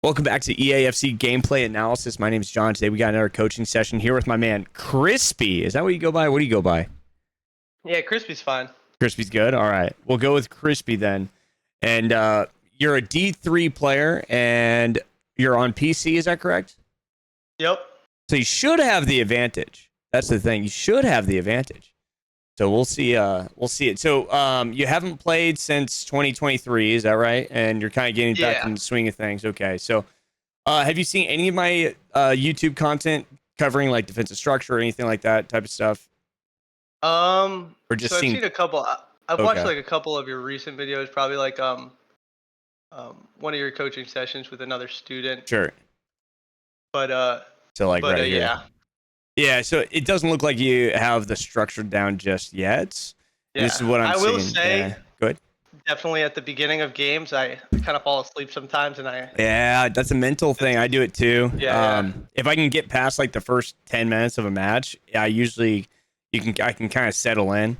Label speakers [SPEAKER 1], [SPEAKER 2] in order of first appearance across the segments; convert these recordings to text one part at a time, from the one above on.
[SPEAKER 1] Welcome back to EAFC Gameplay Analysis. My name is John. Today we got another coaching session here with my man, Crispy. Is that what you go by? What do you go by?
[SPEAKER 2] Yeah, Crispy's fine.
[SPEAKER 1] Crispy's good? All right. We'll go with Crispy then. And you're a D3 player, and you're on PC. Is that correct?
[SPEAKER 2] Yep.
[SPEAKER 1] So you should have the advantage. That's the thing. You should have the advantage. So we'll see. We'll see it. So you haven't played since 2023, is that right? And you're kind of getting back in the swing of things. Okay. So have you seen any of my YouTube content covering like defensive structure or anything like that type of stuff?
[SPEAKER 2] Or
[SPEAKER 1] just
[SPEAKER 2] so I've seen a couple. I've
[SPEAKER 1] Okay.
[SPEAKER 2] watched like a couple of your recent videos, probably like one of your coaching sessions with another student.
[SPEAKER 1] Sure.
[SPEAKER 2] But
[SPEAKER 1] so like right here.
[SPEAKER 2] yeah.
[SPEAKER 1] Yeah, so it doesn't look like you have the structure down just yet.
[SPEAKER 2] Yeah.
[SPEAKER 1] This is what I'm seeing.
[SPEAKER 2] I will say,
[SPEAKER 1] good.
[SPEAKER 2] Definitely at the beginning of games, I kind of fall asleep sometimes, and
[SPEAKER 1] Yeah, that's a mental thing. I do it too.
[SPEAKER 2] Yeah.
[SPEAKER 1] If I can get past like the first 10 minutes of a match, I can kind of settle in.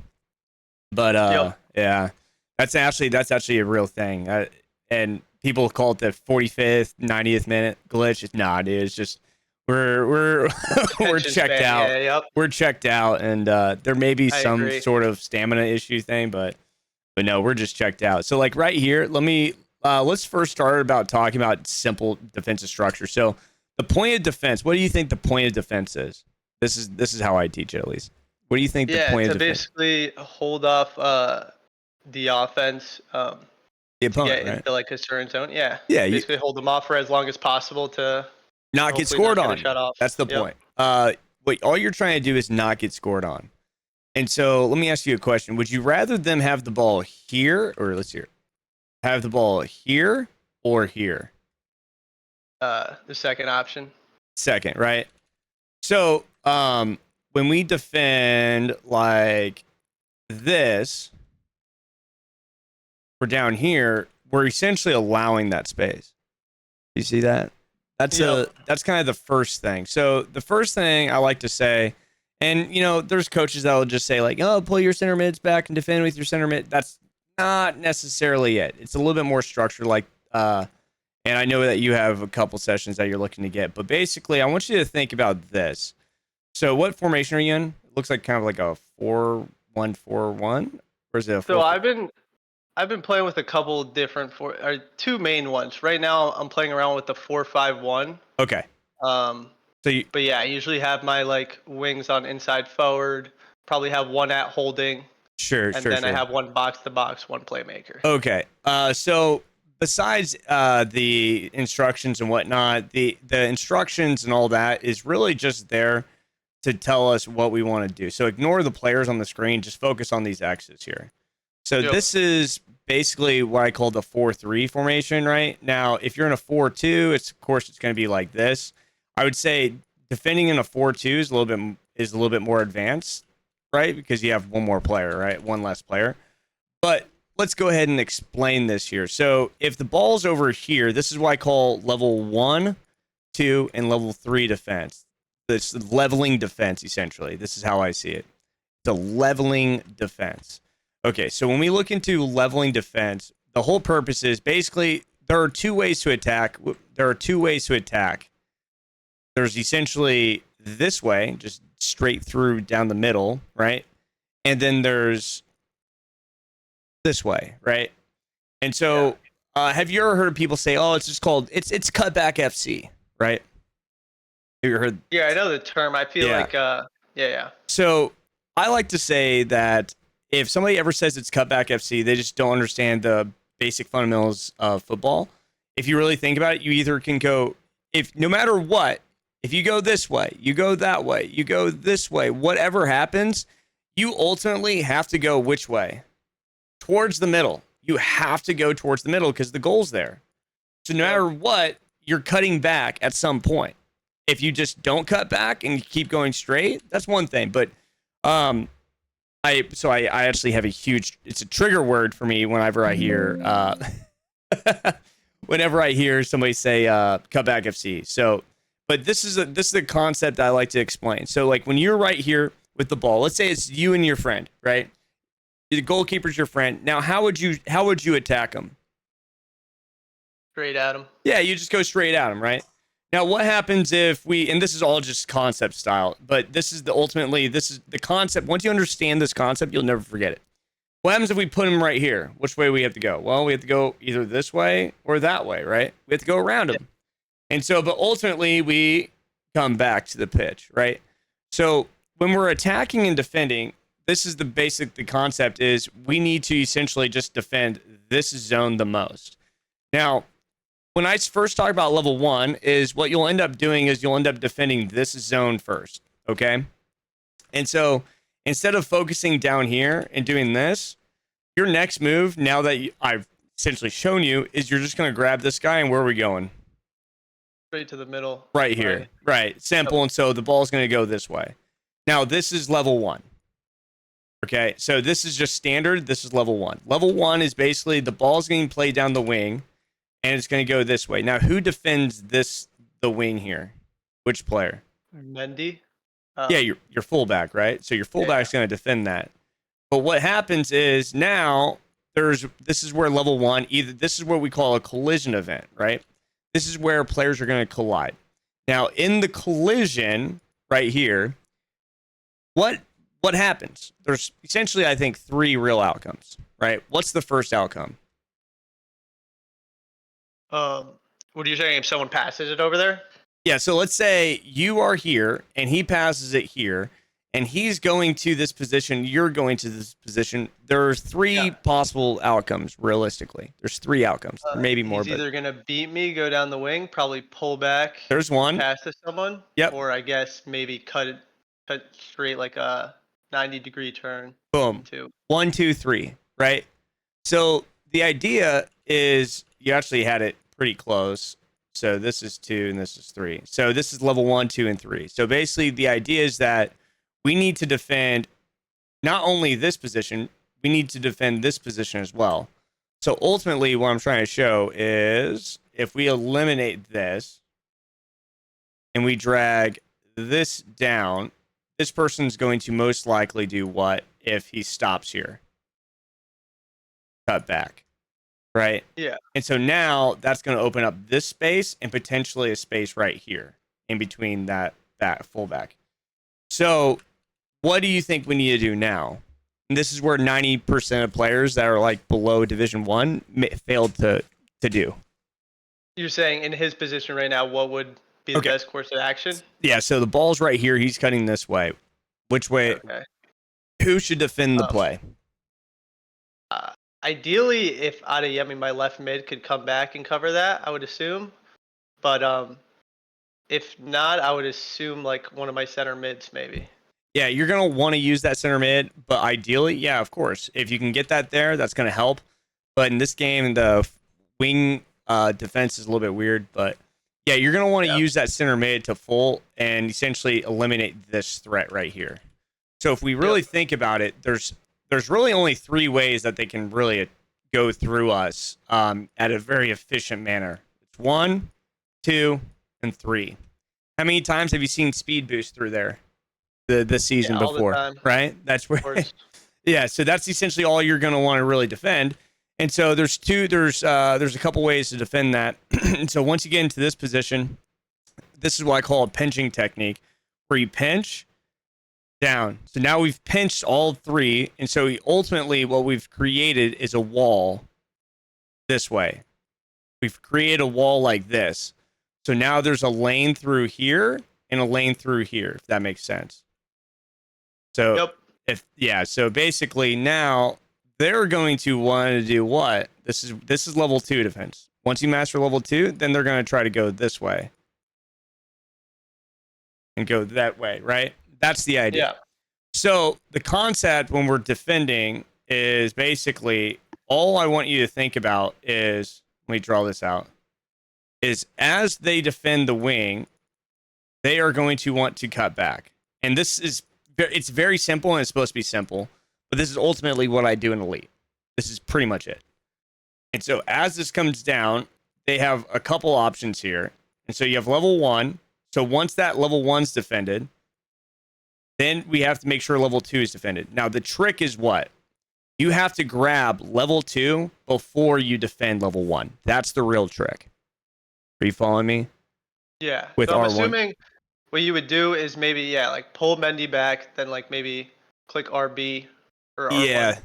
[SPEAKER 1] But yeah, that's actually a real thing. And people call it the 45th, 90th minute glitch. Nah, dude, it's just we're checked out.
[SPEAKER 2] Yeah, yep.
[SPEAKER 1] We're checked out, and there may be some sort of stamina issue thing, but no, we're just checked out. So like right here, let's first start about talking about simple defensive structure. So the point of defense, what do you think the point of defense is? This is how I teach it, at least. What do you think the point of defense?
[SPEAKER 2] Basically hold off the offense
[SPEAKER 1] the opponent,
[SPEAKER 2] into like a certain zone. Yeah.
[SPEAKER 1] Yeah.
[SPEAKER 2] Basically hold them off for as long as possible to
[SPEAKER 1] not get scored on. That's the point. What all you're trying to do is not get scored on. And so let me ask you a question. Would you rather them have the ball here, or let's hear, have the ball here or here?
[SPEAKER 2] The second option.
[SPEAKER 1] Second, right? So when we defend like this, we're down here, we're essentially allowing that space. You see that? That's kind of the first thing. So the first thing I like to say, and there's coaches that will just say like, oh, pull your center mids back and defend with your center mid. That's not necessarily it. It's a little bit more structured, like and I know that you have a couple sessions that you're looking to get, but basically I want you to think about this. So what formation are you in? It looks like kind of like a 4-1-4-1, or is it a 4?
[SPEAKER 2] So I've been playing with a couple different two main ones. Right now I'm playing around with the 4-5-1.
[SPEAKER 1] Okay.
[SPEAKER 2] But yeah, I usually have my like wings on inside forward, probably have one at holding.
[SPEAKER 1] Sure.
[SPEAKER 2] I have one box to box, one playmaker.
[SPEAKER 1] Okay. So besides the instructions and whatnot, the instructions and all that is really just there to tell us what we want to do. So ignore the players on the screen. Just focus on these X's here. So this is basically what I call the 4-3 formation, right? Now, if you're in a 4-2, of course it's going to be like this. I would say defending in a 4-2 is a little bit more advanced, right? Because you have one more player, right? One less player. But let's go ahead and explain this here. So if the ball's over here, this is what I call level 1, 2, and level 3 defense. It's leveling defense, essentially. This is how I see it. The leveling defense. Okay, so when we look into leveling defense, the whole purpose is basically there are two ways to attack. There's essentially this way, just straight through down the middle, right? And then there's this way, right? And so have you ever heard people say, oh, it's cutback FC, right? Have you heard?
[SPEAKER 2] Yeah, I know the term. I feel like, yeah.
[SPEAKER 1] So I like to say that if somebody ever says it's cutback FC, they just don't understand the basic fundamentals of football. If you really think about it, you either can go, no matter what, if you go this way, you go that way, you go this way, whatever happens, you ultimately have to go which way? Towards the middle. You have to go towards the middle because the goal's there. So no matter what, you're cutting back at some point. If you just don't cut back and you keep going straight, that's one thing. But I actually have it's a trigger word for me whenever I hear somebody say cutback FC. So, but this is the concept I like to explain. So like when you're right here with the ball, let's say it's you and your friend, right? The goalkeeper's your friend. Now, how would you attack him?
[SPEAKER 2] Straight at him.
[SPEAKER 1] Yeah, you just go straight at them, right? Now, what happens if we, and this is all just concept style, but this is the concept. Once you understand this concept, you'll never forget it. What happens if we put him right here? Which way we have to go? Well, we have to go either this way or that way, right? We have to go around him. And so, but ultimately, we come back to the pitch, right? So when we're attacking and defending, this is the concept is we need to essentially just defend this zone the most. Now, when I first talk about level 1 is what you'll end up doing is you'll end up defending this zone first, okay? And so instead of focusing down here and doing this, your next move, now that I've essentially shown you, is you're just going to grab this guy and where are we going?
[SPEAKER 2] Straight to the middle.
[SPEAKER 1] Right here. Right. Simple. And so the ball's going to go this way. Now, this is level 1. Okay, so this is just standard. This is level 1. Level 1 is basically the ball's getting played down the wing, and it's going to go this way. Now, who defends the wing here? Which player?
[SPEAKER 2] Mendy.
[SPEAKER 1] Yeah, your fullback, right? So your fullback's going to defend that. But what happens is now this is where level 1, this is what we call a collision event, right? This is where players are going to collide. Now, in the collision right here, what happens? There's essentially, I think, 3 real outcomes, right? What's the first outcome?
[SPEAKER 2] What are you saying if someone passes it over there?
[SPEAKER 1] Yeah, so let's say you are here and he passes it here and he's going to this position, you're going to this position. There's 3 possible outcomes realistically. There's 3 outcomes, maybe more.
[SPEAKER 2] He's either going to beat me, go down the wing, probably pull back.
[SPEAKER 1] There's one.
[SPEAKER 2] Pass to someone.
[SPEAKER 1] Yep.
[SPEAKER 2] Or I guess maybe cut straight like a 90-degree turn.
[SPEAKER 1] Boom. 1, 2, 3, right? So the idea is you actually had it pretty close. So this is 2 and this is 3. So this is level 1, 2, and 3. So basically the idea is that we need to defend not only this position, we need to defend this position as well. So ultimately what I'm trying to show is if we eliminate this and we drag this down, this person's going to most likely do what if he stops here? Cut back, right?
[SPEAKER 2] Yeah.
[SPEAKER 1] And so now that's going to open up this space and potentially a space right here in between that fullback. So what do you think we need to do now? And this is where 90% of players that are like below Division 1 failed to do.
[SPEAKER 2] You're saying in his position right now, what would be the best course of action?
[SPEAKER 1] Yeah, so the ball's right here. He's cutting this way. Which way? Okay. Who should defend the play?
[SPEAKER 2] Ideally, if Adeyemi, my left mid, could come back and cover that, I would assume. But if not, I would assume like one of my center mids maybe.
[SPEAKER 1] Yeah, you're going to want to use that center mid, but ideally, yeah, of course. If you can get that there, that's going to help. But in this game, the wing defense is a little bit weird, but yeah, you're going to want to use that center mid to full and essentially eliminate this threat right here. So if we really think about it, there's really only 3 ways that they can really go through us at a very efficient manner. It's 1, 2, and 3. How many times have you seen speed boost through there the season before? Right? That's where. Yeah, so that's essentially all you're going to want to really defend. And so there's a couple ways to defend that. And so once you get into this position, this is what I call a pinching technique, where you pinch down. So now we've pinched all 3, and so ultimately what we've created is a wall this way. We've created a wall like this. So now there's a lane through here and a lane through here, if that makes sense. So so basically now they're going to want to do what? This is level 2 defense. Once you master level 2, then they're going to try to go this way and go that way, right? That's the idea. Yeah. So the concept when we're defending is basically all I want you to think about is, let me draw this out, is as they defend the wing, they are going to want to cut back. And it's very simple and it's supposed to be simple. But this is ultimately what I do in Elite. This is pretty much it. And so as this comes down, they have a couple options here. And so you have level 1. So once that level 1's defended, then we have to make sure level 2 is defended. Now the trick is what? You have to grab level 2 before you defend level 1. That's the real trick. Are you following me?
[SPEAKER 2] Yeah.
[SPEAKER 1] With
[SPEAKER 2] So I'm
[SPEAKER 1] R1.
[SPEAKER 2] assuming what you would do is maybe like pull Mendy back, then like maybe click RB or R1
[SPEAKER 1] Yeah.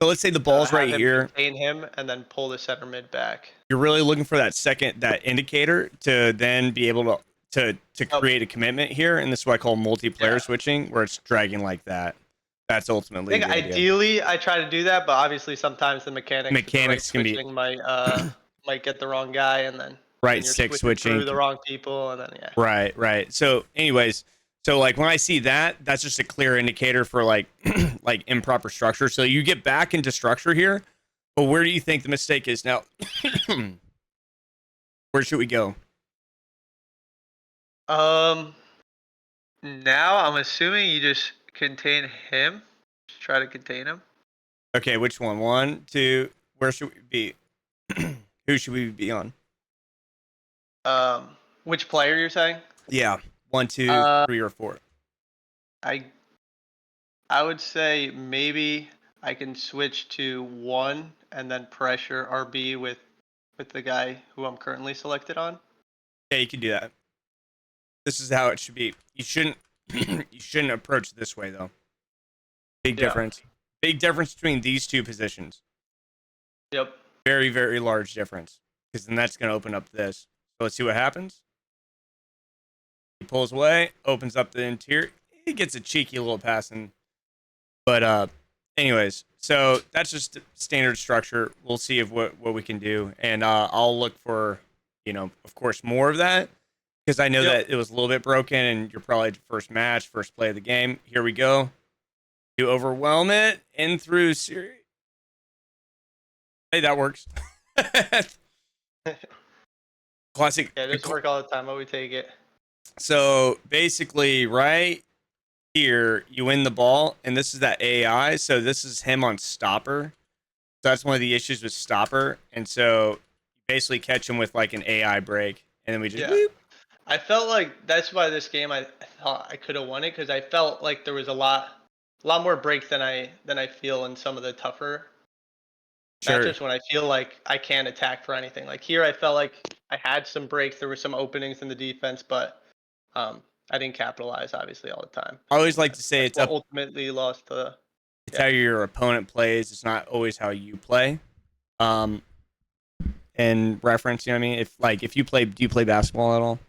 [SPEAKER 1] So let's say the
[SPEAKER 2] to
[SPEAKER 1] ball's
[SPEAKER 2] have
[SPEAKER 1] right
[SPEAKER 2] him
[SPEAKER 1] here.
[SPEAKER 2] contain him, and then pull the center mid back.
[SPEAKER 1] You're really looking for that indicator to then be able to create a commitment here, and this is what I call multiplayer
[SPEAKER 2] Yeah.
[SPEAKER 1] switching, where it's dragging like that. That's
[SPEAKER 2] I
[SPEAKER 1] ultimately
[SPEAKER 2] think
[SPEAKER 1] the idea.
[SPEAKER 2] ideally I try to do that, but obviously sometimes the mechanics with the right
[SPEAKER 1] Mechanics can be
[SPEAKER 2] switching might get the wrong guy, and then
[SPEAKER 1] right
[SPEAKER 2] you're
[SPEAKER 1] stick
[SPEAKER 2] switching through
[SPEAKER 1] switching.
[SPEAKER 2] the wrong people, and then yeah.
[SPEAKER 1] Right. So, anyways, so like when I see that, that's just a clear indicator for like like improper structure. So you get back into structure here, but where do you think the mistake is now? Where should we go?
[SPEAKER 2] Now I'm assuming you just contain him. Just try to contain him.
[SPEAKER 1] Okay, which one? 1, 2. Where should we be? Who should we be on?
[SPEAKER 2] Which player you're saying?
[SPEAKER 1] Yeah, 1, 2,
[SPEAKER 2] Uh,
[SPEAKER 1] 3, or 4.
[SPEAKER 2] I I would say maybe I can switch to 1 and then pressure RB with the guy who I'm currently selected on.
[SPEAKER 1] Yeah, you can do that. This is how it should be. You shouldn't you shouldn't approach it this way though. Big
[SPEAKER 2] Yeah.
[SPEAKER 1] difference. Big difference between these two positions.
[SPEAKER 2] Yep.
[SPEAKER 1] Very large difference. Because then that's going to open up this. So let's see what happens. He pulls away, opens up the interior. He gets a cheeky little pass in. But anyways, so that's just standard structure. We'll see if what we can do. And I'll look for, of course, more of that. Because I know that it was a little bit broken and you're probably first match, first play of the game. Here we go. You overwhelm it in through series. Hey, that works. Classic.
[SPEAKER 2] Yeah, it doesn't work all the time, but we take it.
[SPEAKER 1] So basically, right here, you win the ball, and this is that AI. So this is him on stopper. So that's one of the issues with stopper. And so you basically catch him with like an AI break, and then we just whoop.
[SPEAKER 2] I felt like that's why this game I thought I could have won it, because I felt like there was a lot more breaks than I feel in some of the tougher matchups when I feel like I can't attack for anything. Like here, I felt like I had some breaks. There were some openings in the defense, but I didn't capitalize obviously all the time.
[SPEAKER 1] I always like to say
[SPEAKER 2] That's what ultimately lost the.
[SPEAKER 1] It's how your opponent plays. It's not always how you play. And reference, you know what I mean? If you play, do you play basketball at all?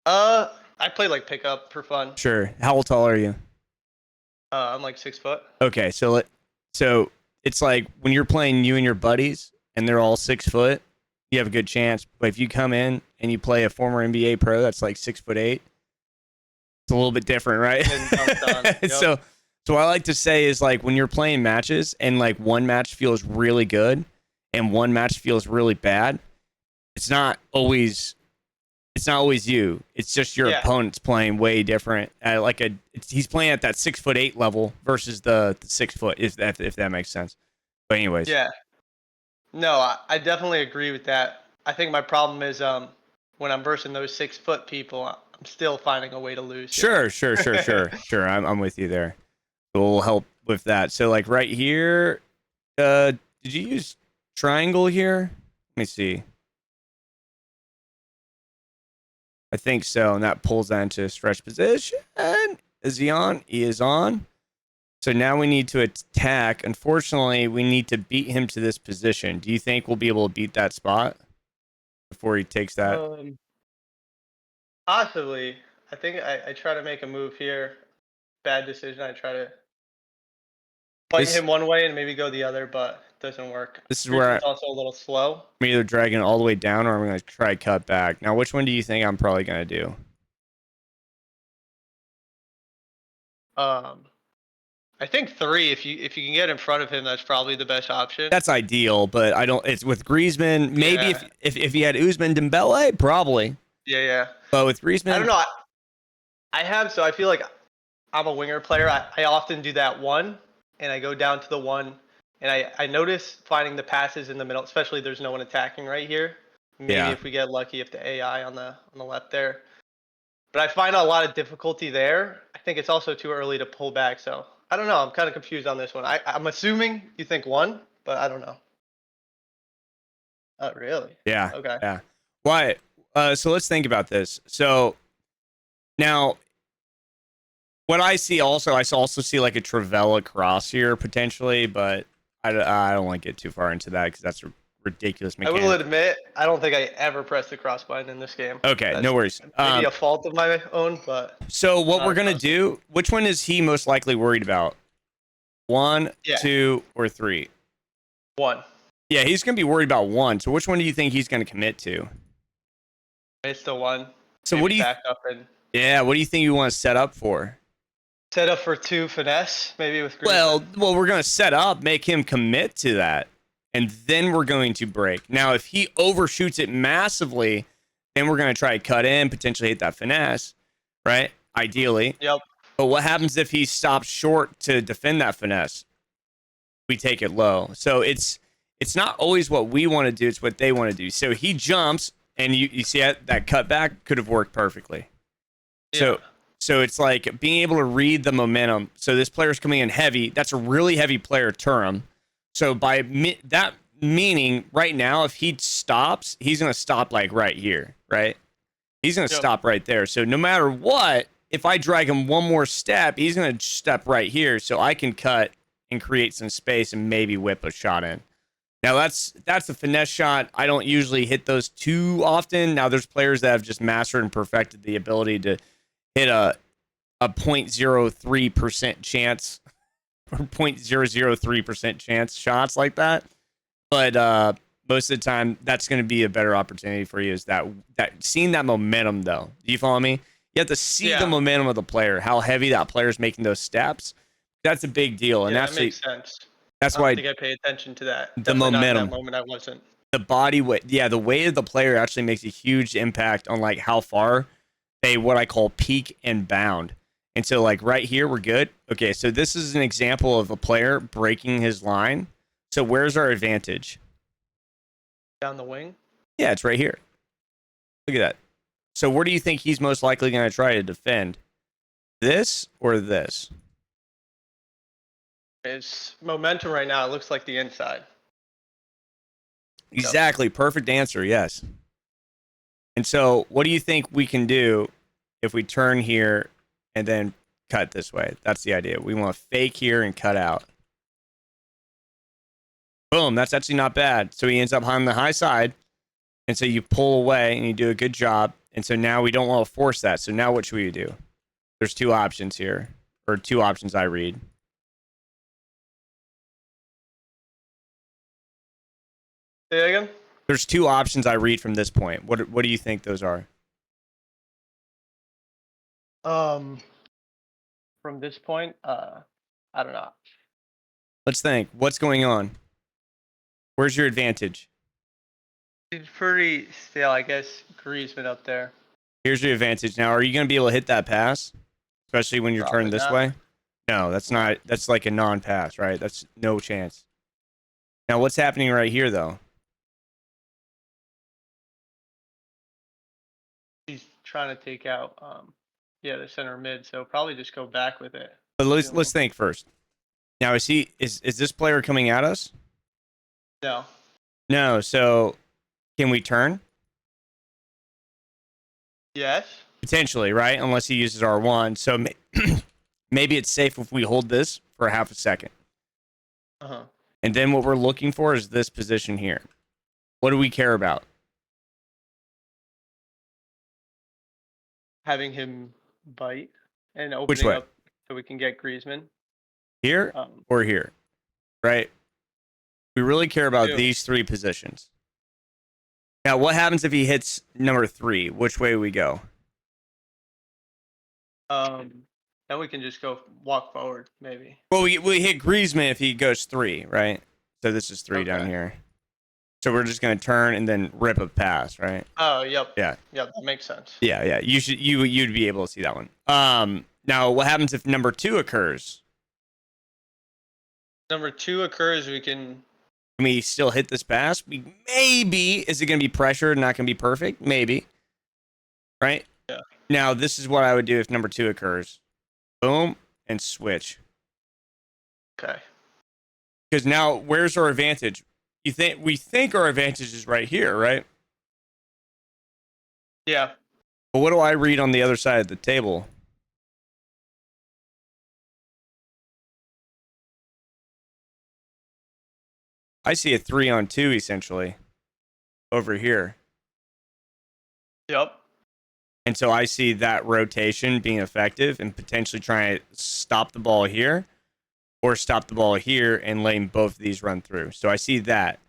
[SPEAKER 2] I play like pickup for fun.
[SPEAKER 1] Sure. How tall are you?
[SPEAKER 2] I'm like 6 foot.
[SPEAKER 1] Okay, so it's like when you're playing you and your buddies, and they're all 6 foot, you have a good chance. But if you come in and you play a former NBA pro that's like 6'8", it's a little bit different, right?
[SPEAKER 2] Yep.
[SPEAKER 1] So what I like to say is like when you're playing matches and like one match feels really good and one match feels really bad, it's not always you. It's just your opponent's playing way different. He's playing at that 6'8" level versus the 6 foot. If that makes sense. But anyways.
[SPEAKER 2] Yeah. No, I definitely agree with that. I think my problem is when I'm versing those 6 foot people, I'm still finding a way to lose.
[SPEAKER 1] Sure. I'm with you there. We'll help with that. So like right here, did you use triangle here? Let me see. I think so, and that pulls that into a stretch position. Is he on? He is on. So now we need to attack. Unfortunately, we need to beat him to this position. Do you think we'll be able to beat that spot before he takes that?
[SPEAKER 2] Possibly. I think I try to make a move here. Bad decision. I try to fight him one way and maybe go the other, but it doesn't work.
[SPEAKER 1] This is where
[SPEAKER 2] it's also a little slow.
[SPEAKER 1] I'm either dragging it all the way down or I'm going to try cut back. Now, which one do you think I'm probably going to do?
[SPEAKER 2] I think 3. If you can get in front of him, that's probably the best option.
[SPEAKER 1] That's ideal, but I don't. It's with Griezmann. Maybe if he had Ousmane Dembele, probably.
[SPEAKER 2] Yeah.
[SPEAKER 1] But with Griezmann,
[SPEAKER 2] I don't know. So I feel like I'm a winger player. I often do that 1, and I go down to the 1, and I notice finding the passes in the middle, especially there's no one attacking right here. Maybe if we get lucky, if the AI on the left there. But I find a lot of difficulty there. I think it's also too early to pull back, so I don't know. I'm kind of confused on this one. I'm assuming you think 1, but I don't know. Oh, really?
[SPEAKER 1] Yeah.
[SPEAKER 2] Okay.
[SPEAKER 1] Yeah. Why? So let's think about this. So now, what I see also, I also see like a Travella cross here potentially, but I don't want to get too far into that because that's a ridiculous
[SPEAKER 2] I
[SPEAKER 1] mechanic.
[SPEAKER 2] will admit, I don't think I ever pressed the cross button in this game.
[SPEAKER 1] Okay,
[SPEAKER 2] That's
[SPEAKER 1] no worries.
[SPEAKER 2] maybe a fault of my own, but
[SPEAKER 1] So what
[SPEAKER 2] not
[SPEAKER 1] we're
[SPEAKER 2] a
[SPEAKER 1] gonna
[SPEAKER 2] constant.
[SPEAKER 1] do? Which one is he most likely worried about? 1,
[SPEAKER 2] Yeah,
[SPEAKER 1] 2, or 3?
[SPEAKER 2] 1.
[SPEAKER 1] Yeah, he's gonna be worried about 1. So which one do you think he's gonna commit to?
[SPEAKER 2] It's the 1.
[SPEAKER 1] So what
[SPEAKER 2] Maybe
[SPEAKER 1] do you?
[SPEAKER 2] back up and
[SPEAKER 1] Yeah, what do you think you want to set up for?
[SPEAKER 2] set up for 2 finesse, maybe with
[SPEAKER 1] Well,
[SPEAKER 2] Griezmann.
[SPEAKER 1] we're gonna set up, make him commit to that, and then we're going to break. Now, if he overshoots it massively, then we're gonna try to cut in, potentially hit that finesse, right? Ideally.
[SPEAKER 2] Yep.
[SPEAKER 1] But what happens if he stops short to defend that finesse? We take it low. So it's not always what we want to do, it's what they want to do. So he jumps, and you see that cutback could have worked perfectly.
[SPEAKER 2] Yeah.
[SPEAKER 1] So it's like being able to read the momentum. So this player's coming in heavy. That's a really heavy player, Turam. So by that meaning, right now, if he stops, he's going to stop like right here, right? He's going to stop right there. So no matter what, if I drag him one more step, he's going to step right here. So I can cut and create some space and maybe whip a shot in. Now that's a finesse shot. I don't usually hit those too often. Now there's players that have just mastered and perfected the ability to hit a 0.03% chance or 0.003% chance shots like that. But most of the time, that's going to be a better opportunity for you. Is that seeing that momentum though? Do you follow me? You have to see the momentum of the player, how heavy that player is making those steps. That's a big deal, and
[SPEAKER 2] that makes sense.
[SPEAKER 1] That's
[SPEAKER 2] I
[SPEAKER 1] why
[SPEAKER 2] don't think I pay attention to that.
[SPEAKER 1] the
[SPEAKER 2] Definitely not in
[SPEAKER 1] momentum,
[SPEAKER 2] that moment. I wasn't.
[SPEAKER 1] the body weight, the weight of the player actually makes a huge impact on like how far they what I call peak and bound. And so like right here, we're good. Okay, so this is an example of a player breaking his line. So where's our advantage?
[SPEAKER 2] Down the wing?
[SPEAKER 1] Yeah, it's right here. Look at that. So where do you think he's most likely going to try to defend? This or this?
[SPEAKER 2] His momentum right now, it looks like the inside.
[SPEAKER 1] Exactly. Perfect answer. Yes. And so what do you think we can do if we turn here and then cut this way? That's the idea. We want to fake here and cut out. Boom. That's actually not bad. So he ends up on the high side. And so you pull away and you do a good job. And so now we don't want to force that. So now what should we do? There's 2 options here, or 2 options I read.
[SPEAKER 2] Say that again?
[SPEAKER 1] There's 2 options I read from this point. What do you think those are?
[SPEAKER 2] From this point, I don't know.
[SPEAKER 1] Let's think. What's going on? Where's your advantage?
[SPEAKER 2] He's pretty stale, I guess. Griezmann up there.
[SPEAKER 1] Here's your advantage. Now, are you going to be able to hit that pass? Especially when you're
[SPEAKER 2] Probably
[SPEAKER 1] turned this
[SPEAKER 2] not.
[SPEAKER 1] way? No, that's not. That's like a non-pass, right? That's no chance. Now, what's happening right here, though?
[SPEAKER 2] He's trying to take out, the center mid. So probably just go back with it.
[SPEAKER 1] But let's think first. Now, is this player coming at us?
[SPEAKER 2] No.
[SPEAKER 1] No. So, can we turn?
[SPEAKER 2] Yes.
[SPEAKER 1] Potentially, right? Unless he uses R1. So maybe it's safe if we hold this for half a second.
[SPEAKER 2] Uh-huh.
[SPEAKER 1] And then what we're looking for is this position here. What do we care about?
[SPEAKER 2] Having him bite and opening
[SPEAKER 1] Which way?
[SPEAKER 2] up so we can get Griezmann.
[SPEAKER 1] Here or here? Right? We really care about these 3 positions. Now, what happens if he hits number 3? Which way do we go?
[SPEAKER 2] Then we can just go walk forward, maybe.
[SPEAKER 1] Well, we hit Griezmann if he goes 3, right? So this is 3 down here. So we're just going to turn and then rip a pass, right?
[SPEAKER 2] Oh, yep.
[SPEAKER 1] Yeah.
[SPEAKER 2] Yep, that makes sense.
[SPEAKER 1] Yeah. You'd be able to see that one. Now, what happens if number 2 occurs?
[SPEAKER 2] Number 2 occurs, we can
[SPEAKER 1] still hit this pass? Is it going to be pressured, not going to be perfect? Maybe. Right?
[SPEAKER 2] Yeah.
[SPEAKER 1] Now, this is what I would do if number 2 occurs. Boom, and switch.
[SPEAKER 2] Okay.
[SPEAKER 1] Because now, where's our advantage? We think our advantage is right here, right?
[SPEAKER 2] Yeah.
[SPEAKER 1] But what do I read on the other side of the table? I see a 3-on-2 essentially over here.
[SPEAKER 2] Yep.
[SPEAKER 1] And so I see that rotation being effective and potentially trying to stop the ball here or stop the ball here and letting both of these run through. So I see that.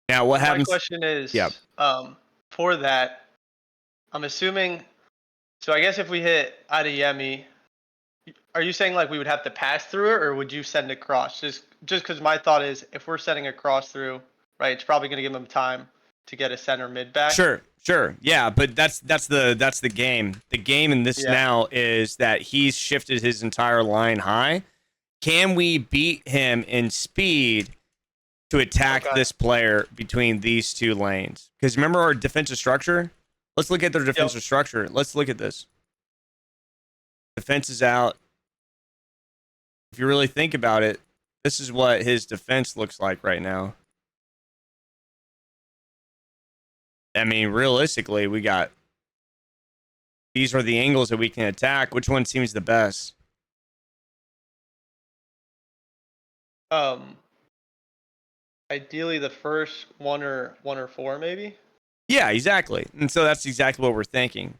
[SPEAKER 1] Now, what happens?
[SPEAKER 2] My question is,
[SPEAKER 1] Yeah.
[SPEAKER 2] For that, I'm assuming. So I guess if we hit Adeyemi, are you saying like we would have to pass through it, or would you send a cross? Just because my thought is, if we're sending a cross through, right, it's probably going to give them time to get a center mid back.
[SPEAKER 1] Sure. Yeah, but that's the game. The game in this now is that he's shifted his entire line high. Can we beat him in speed to attack this player between these two lanes? Because remember our defensive structure? Let's look at their defensive structure. Let's look at this. Defense is out. If you really think about it, this is what his defense looks like right now. I mean, realistically, we got these are the angles that we can attack. Which one seems the best?
[SPEAKER 2] Ideally the first one or four, maybe.
[SPEAKER 1] Yeah, exactly. And so that's exactly what we're thinking.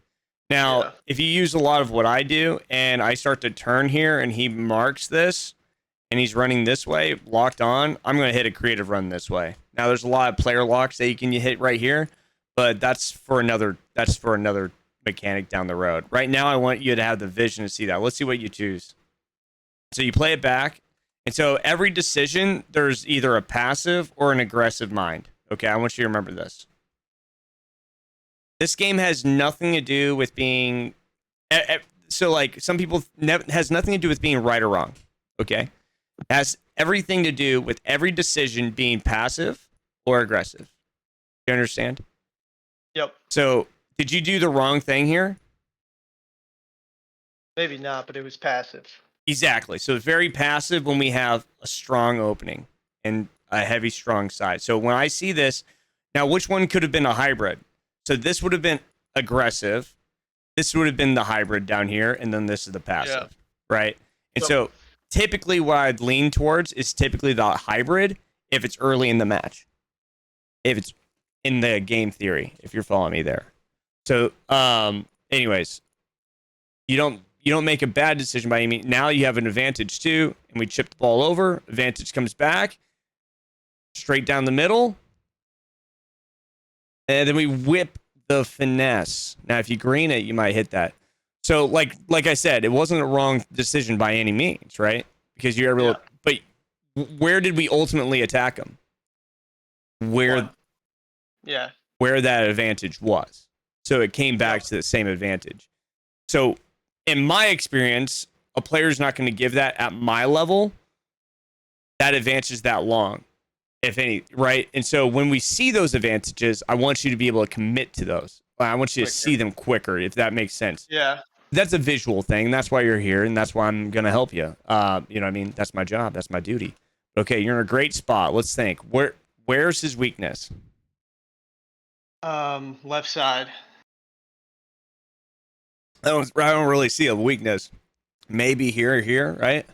[SPEAKER 1] Now, if you use a lot of what I do and I start to turn here and he marks this and he's running this way, locked on, I'm going to hit a creative run this way. Now, there's a lot of player locks that you can hit right here, but that's for another mechanic down the road. Right now, I want you to have the vision to see that. Let's see what you choose. So you play it back. And so every decision, there's either a passive or an aggressive mind. Okay, I want you to remember this. This game has nothing to do with being... So, like, some people... has nothing to do with being right or wrong. Okay? It has everything to do with every decision being passive or aggressive. You understand?
[SPEAKER 2] Yep.
[SPEAKER 1] So, did you do the wrong thing here?
[SPEAKER 2] Maybe not, but it was passive.
[SPEAKER 1] Exactly. So it's very passive when we have a strong opening and a heavy, strong side. So when I see this, now which one could have been a hybrid? So this would have been aggressive. This would have been the hybrid down here. And then this is the passive, right? And so typically what I'd lean towards is typically the hybrid if it's early in the match. If it's in the game theory, if you're following me there. So anyways, you don't make a bad decision by any means. Now you have an advantage too, and we chip the ball over. Advantage comes back, straight down the middle, and then we whip the finesse. Now, if you green it, you might hit that. So, like I said, it wasn't a wrong decision by any means, right? Because you're able. But where did we ultimately attack them? Where that advantage was. So it came back to the same advantage. So, in my experience, a player's not going to give that at my level. That advantage is that long, if any, right? And so when we see those advantages, I want you to be able to commit to those. I want you to see them quicker, if that makes sense.
[SPEAKER 2] Yeah.
[SPEAKER 1] That's a visual thing. That's why you're here, and that's why I'm going to help you. You know what I mean? That's my job. That's my duty. Okay, you're in a great spot. Let's think. Where's his weakness?
[SPEAKER 2] Left side.
[SPEAKER 1] I don't really see a weakness. Maybe here, right?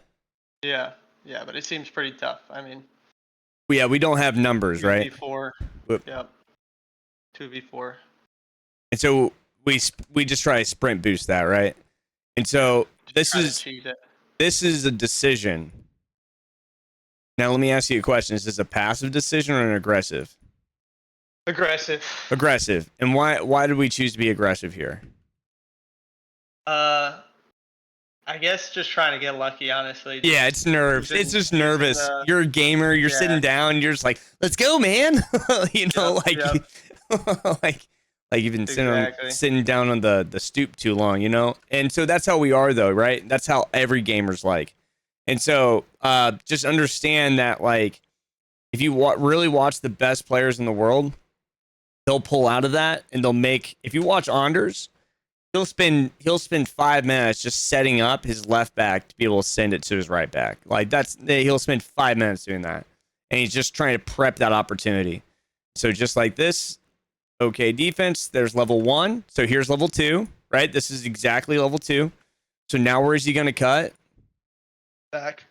[SPEAKER 2] Yeah, but it seems pretty tough. I mean,
[SPEAKER 1] we don't have numbers, right?
[SPEAKER 2] 2v4. Yep. 2v4.
[SPEAKER 1] And so we just try to sprint boost that, right? And so this is a decision. Now let me ask you a question: is this a passive decision or an aggressive? Aggressive. And why did we choose to be aggressive here?
[SPEAKER 2] I guess just trying to get lucky, honestly.
[SPEAKER 1] Yeah, it's nerves. It's just nervous. You're a gamer. You're sitting down. You're just like, let's go, man. You know, like you've been sitting down on the stoop too long, you know? And so that's how we are, though, right? That's how every gamer's like. And so just understand that, like, if you really watch the best players in the world, they'll pull out of that and they'll make, if you watch Anders, he'll spend 5 minutes just setting up his left back to be able to send it to his right back. Like he'll spend 5 minutes doing that, and he's just trying to prep that opportunity. So just like this, okay, defense. There's level 1. So here's level 2. Right, this is exactly level 2. So now where is he going to cut?
[SPEAKER 2] Back.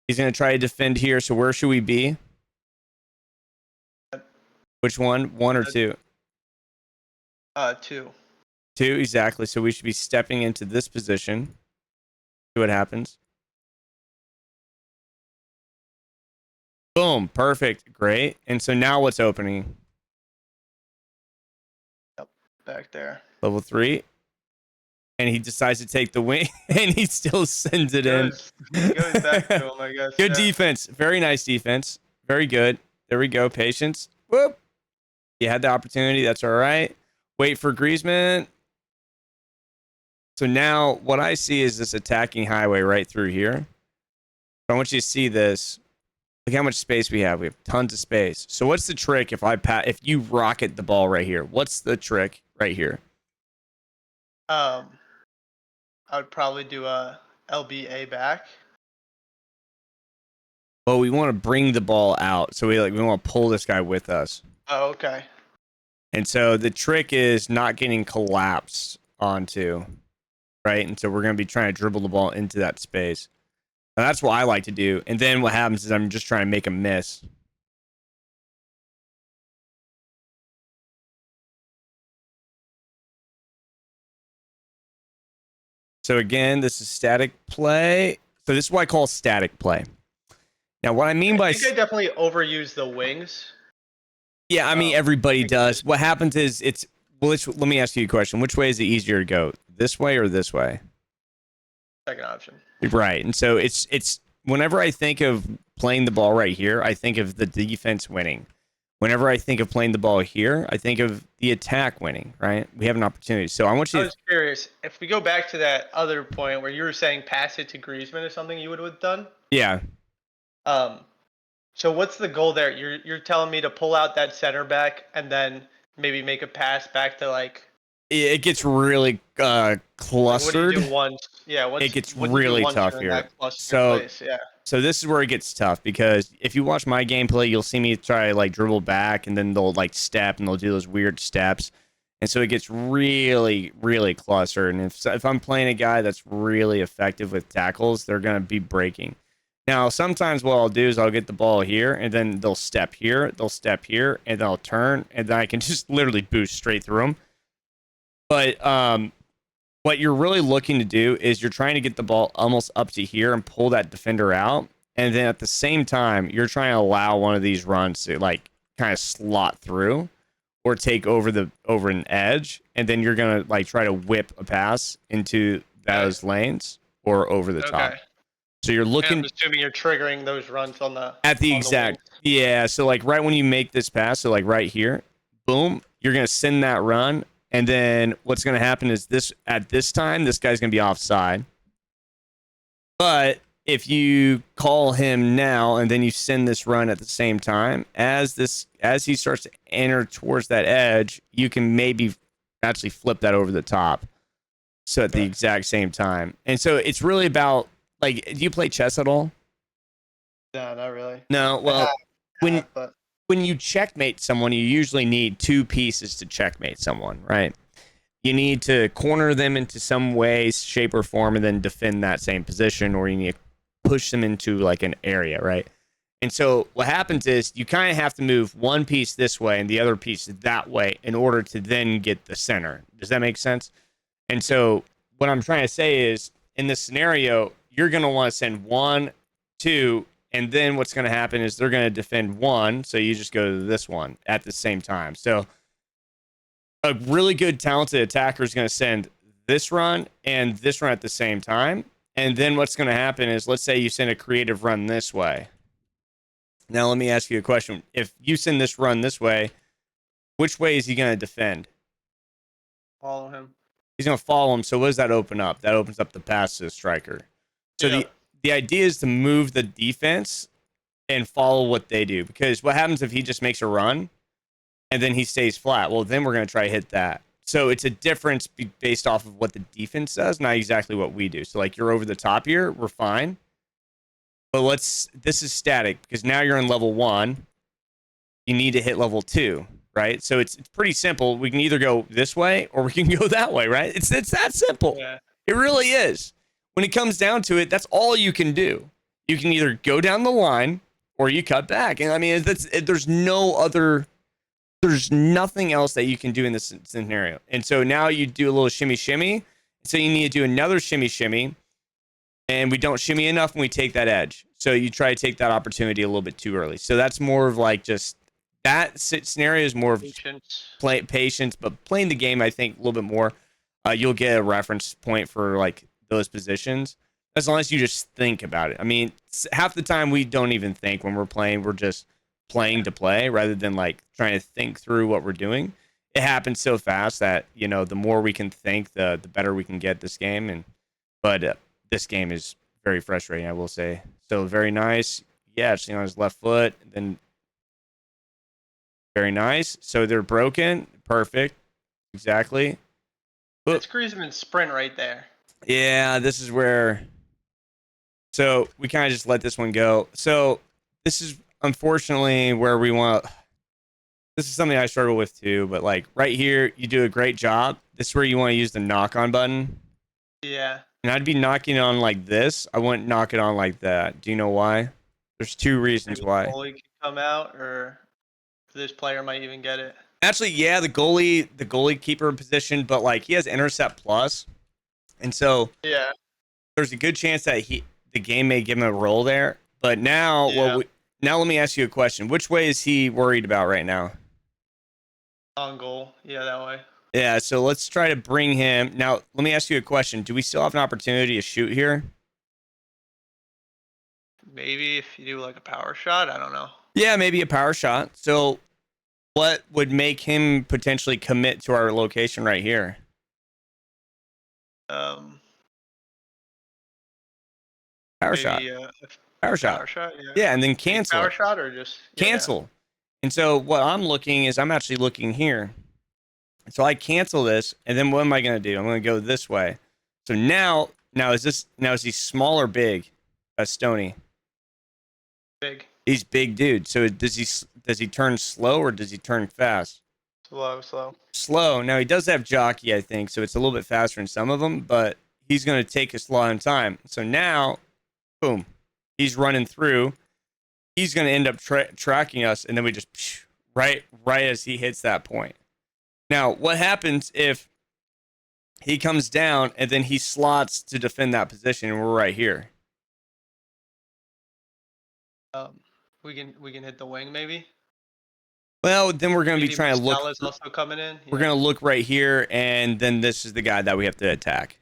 [SPEAKER 1] He's going to try to defend here. So where should we be? Which one? 1 or 2?
[SPEAKER 2] 2.
[SPEAKER 1] 2, exactly. So we should be stepping into this position. See what happens. Boom. Perfect. Great. And so now what's opening?
[SPEAKER 2] Yep. Back there.
[SPEAKER 1] Level 3. And he decides to take the wing, and he still sends it in.
[SPEAKER 2] Goes back to him, I guess.
[SPEAKER 1] Good defense. Very nice defense. Very good. There we go. Patience. Whoop. You had the opportunity. That's all right. Wait for Griezmann. So now what I see is this attacking highway right through here. I want you to see this. Look how much space we have. We have tons of space. So what's the trick if you rocket the ball right here? What's the trick right here?
[SPEAKER 2] I would probably do a LBA back.
[SPEAKER 1] Well, we want to bring the ball out. So we want to pull this guy with us.
[SPEAKER 2] Oh, okay.
[SPEAKER 1] And so the trick is not getting collapsed onto, right? And so we're going to be trying to dribble the ball into that space. And that's what I like to do. And then what happens is I'm just trying to make a miss. So again, this is static play. So this is what I call static play. Now, what I mean by...
[SPEAKER 2] I think I definitely overuse the wings.
[SPEAKER 1] Yeah, I mean, everybody does. What happens is let me ask you a question. Which way is it easier to go? This way or this way?
[SPEAKER 2] Second option.
[SPEAKER 1] Right. And so it's whenever I think of playing the ball right here, I think of the defense winning. Whenever I think of playing the ball here, I think of the attack winning, right? We have an opportunity. So I want you
[SPEAKER 2] I was curious, if we go back to that other point where you were saying pass it to Griezmann or something you would have done?
[SPEAKER 1] Yeah.
[SPEAKER 2] So what's the goal there? You're telling me to pull out that center back and then maybe make a pass back to like...
[SPEAKER 1] It gets really clustered.
[SPEAKER 2] What do you do once? Yeah,
[SPEAKER 1] it gets really tough here. So this is where it gets tough, because if you watch my gameplay, you'll see me try to like dribble back, and then they'll like step and they'll do those weird steps. And so it gets really, really clustered. And if I'm playing a guy that's really effective with tackles, they're going to be breaking. Now, sometimes what I'll do is I'll get the ball here, and then they'll step here, and they'll turn, and then I can just literally boost straight through them. But what you're really looking to do is you're trying to get the ball almost up to here and pull that defender out. And then at the same time, you're trying to allow one of these runs to like kind of slot through or take over an edge. And then you're going to like try to whip a pass into those lanes or over the top. So you're looking...
[SPEAKER 2] I'm assuming you're triggering those runs on the...
[SPEAKER 1] At the exact... Yeah, so like right when you make this pass, so like right here, boom, you're going to send that run. And then what's going to happen is at this time, this guy's going to be offside. But if you call him now and then you send this run at the same time, as he starts to enter towards that edge, you can maybe actually flip that over the top. So at the exact same time. And so it's really about, like, do you play chess at all?
[SPEAKER 2] No, not really.
[SPEAKER 1] No, well, when you checkmate someone, you usually need 2 pieces to checkmate someone, right? You need to corner them into some way, shape, or form, and then defend that same position, or you need to push them into like an area, right? And so what happens is you kind of have to move one piece this way and the other piece that way in order to then get the center. Does that make sense? And so what I'm trying to say is, in this scenario, you're going to want to send 1, 2, and then what's going to happen is they're going to defend 1, so you just go to this one at the same time. So a really good, talented attacker is going to send this run and this run at the same time. And then what's going to happen is, let's say you send a creative run this way. Now, let me ask you a question. If you send this run this way, which way is he going to defend?
[SPEAKER 2] Follow him.
[SPEAKER 1] He's going to follow him. So what does that open up? That opens up the pass to the striker. So the idea is to move the defense and follow what they do. Because what happens if he just makes a run and then he stays flat? Well, then we're going to try to hit that. So it's a difference based off of what the defense does, not exactly what we do. So like you're over the top here, we're fine. But this is static because now you're in level 1. You need to hit level 2, right? So it's pretty simple. We can either go this way or we can go that way, right? It's that simple.
[SPEAKER 2] Yeah.
[SPEAKER 1] It really is. When it comes down to it, that's all you can do. You can either go down the line or you cut back. And I mean, there's nothing else that you can do in this scenario. And so now you do a little shimmy shimmy. So you need to do another shimmy shimmy. And we don't shimmy enough and we take that edge. So you try to take that opportunity a little bit too early. So that's more of like just that scenario is more of patience, but playing the game, I think, a little bit more. You'll get a reference point for like those positions as long as you just think about it. I mean, half the time we don't even think when we're playing. We're just playing to play rather than like trying to think through what we're doing. It happens so fast that, you know, the more we can think, the better we can get this game. But this game is very frustrating, I will say. So very nice. Yeah, actually on his left foot. Then very nice. So they're broken. Perfect. Exactly.
[SPEAKER 2] It's Griezmann's sprint right there.
[SPEAKER 1] Yeah, this is where. So we kind of just let this one go. So this is unfortunately where we want. This is something I struggle with too. But like right here, you do a great job. This is where you want to use the knock on button.
[SPEAKER 2] Yeah.
[SPEAKER 1] And I'd be knocking it on like this. I wouldn't knock it on like that. Do you know why? There's 2 reasons why.
[SPEAKER 2] The goalie can come out, or this player might even get it.
[SPEAKER 1] Actually, yeah, the goalie keeper position, but like he has intercept plus, and so
[SPEAKER 2] yeah,
[SPEAKER 1] there's a good chance that the game may give him a roll there. But now, now let me ask you a question: which way is he worried about right now?
[SPEAKER 2] On goal, yeah, that way.
[SPEAKER 1] Yeah, so let's try to bring him. Now, let me ask you a question: do we still have an opportunity to shoot here?
[SPEAKER 2] Maybe if you do like a power shot, I don't know.
[SPEAKER 1] Yeah, maybe a power shot. So what would make him potentially commit to our location right here?
[SPEAKER 2] Power
[SPEAKER 1] shot. Power shot.
[SPEAKER 2] Yeah.
[SPEAKER 1] Yeah, and then cancel.
[SPEAKER 2] Power shot or just
[SPEAKER 1] cancel. Yeah. And so what I'm looking is I'm actually looking here. So I cancel this, and then what am I going to do? I'm going to go this way. So now is he small or big? Stoney.
[SPEAKER 2] Big.
[SPEAKER 1] He's big, dude. So does he turn slow or does he turn fast?
[SPEAKER 2] Slow.
[SPEAKER 1] Now he does have jockey, I think, so it's a little bit faster in some of them, but he's going to take a long time. So now, boom, he's running through. He's going to end up tracking us, and then we just right as he hits that point. Now, what happens if he comes down and then he slots to defend that position, and we're right here?
[SPEAKER 2] We can hit the wing maybe.
[SPEAKER 1] Well, then we're going to be trying to look.
[SPEAKER 2] Also coming in.
[SPEAKER 1] We're going to look right here, and then this is the guy that we have to attack.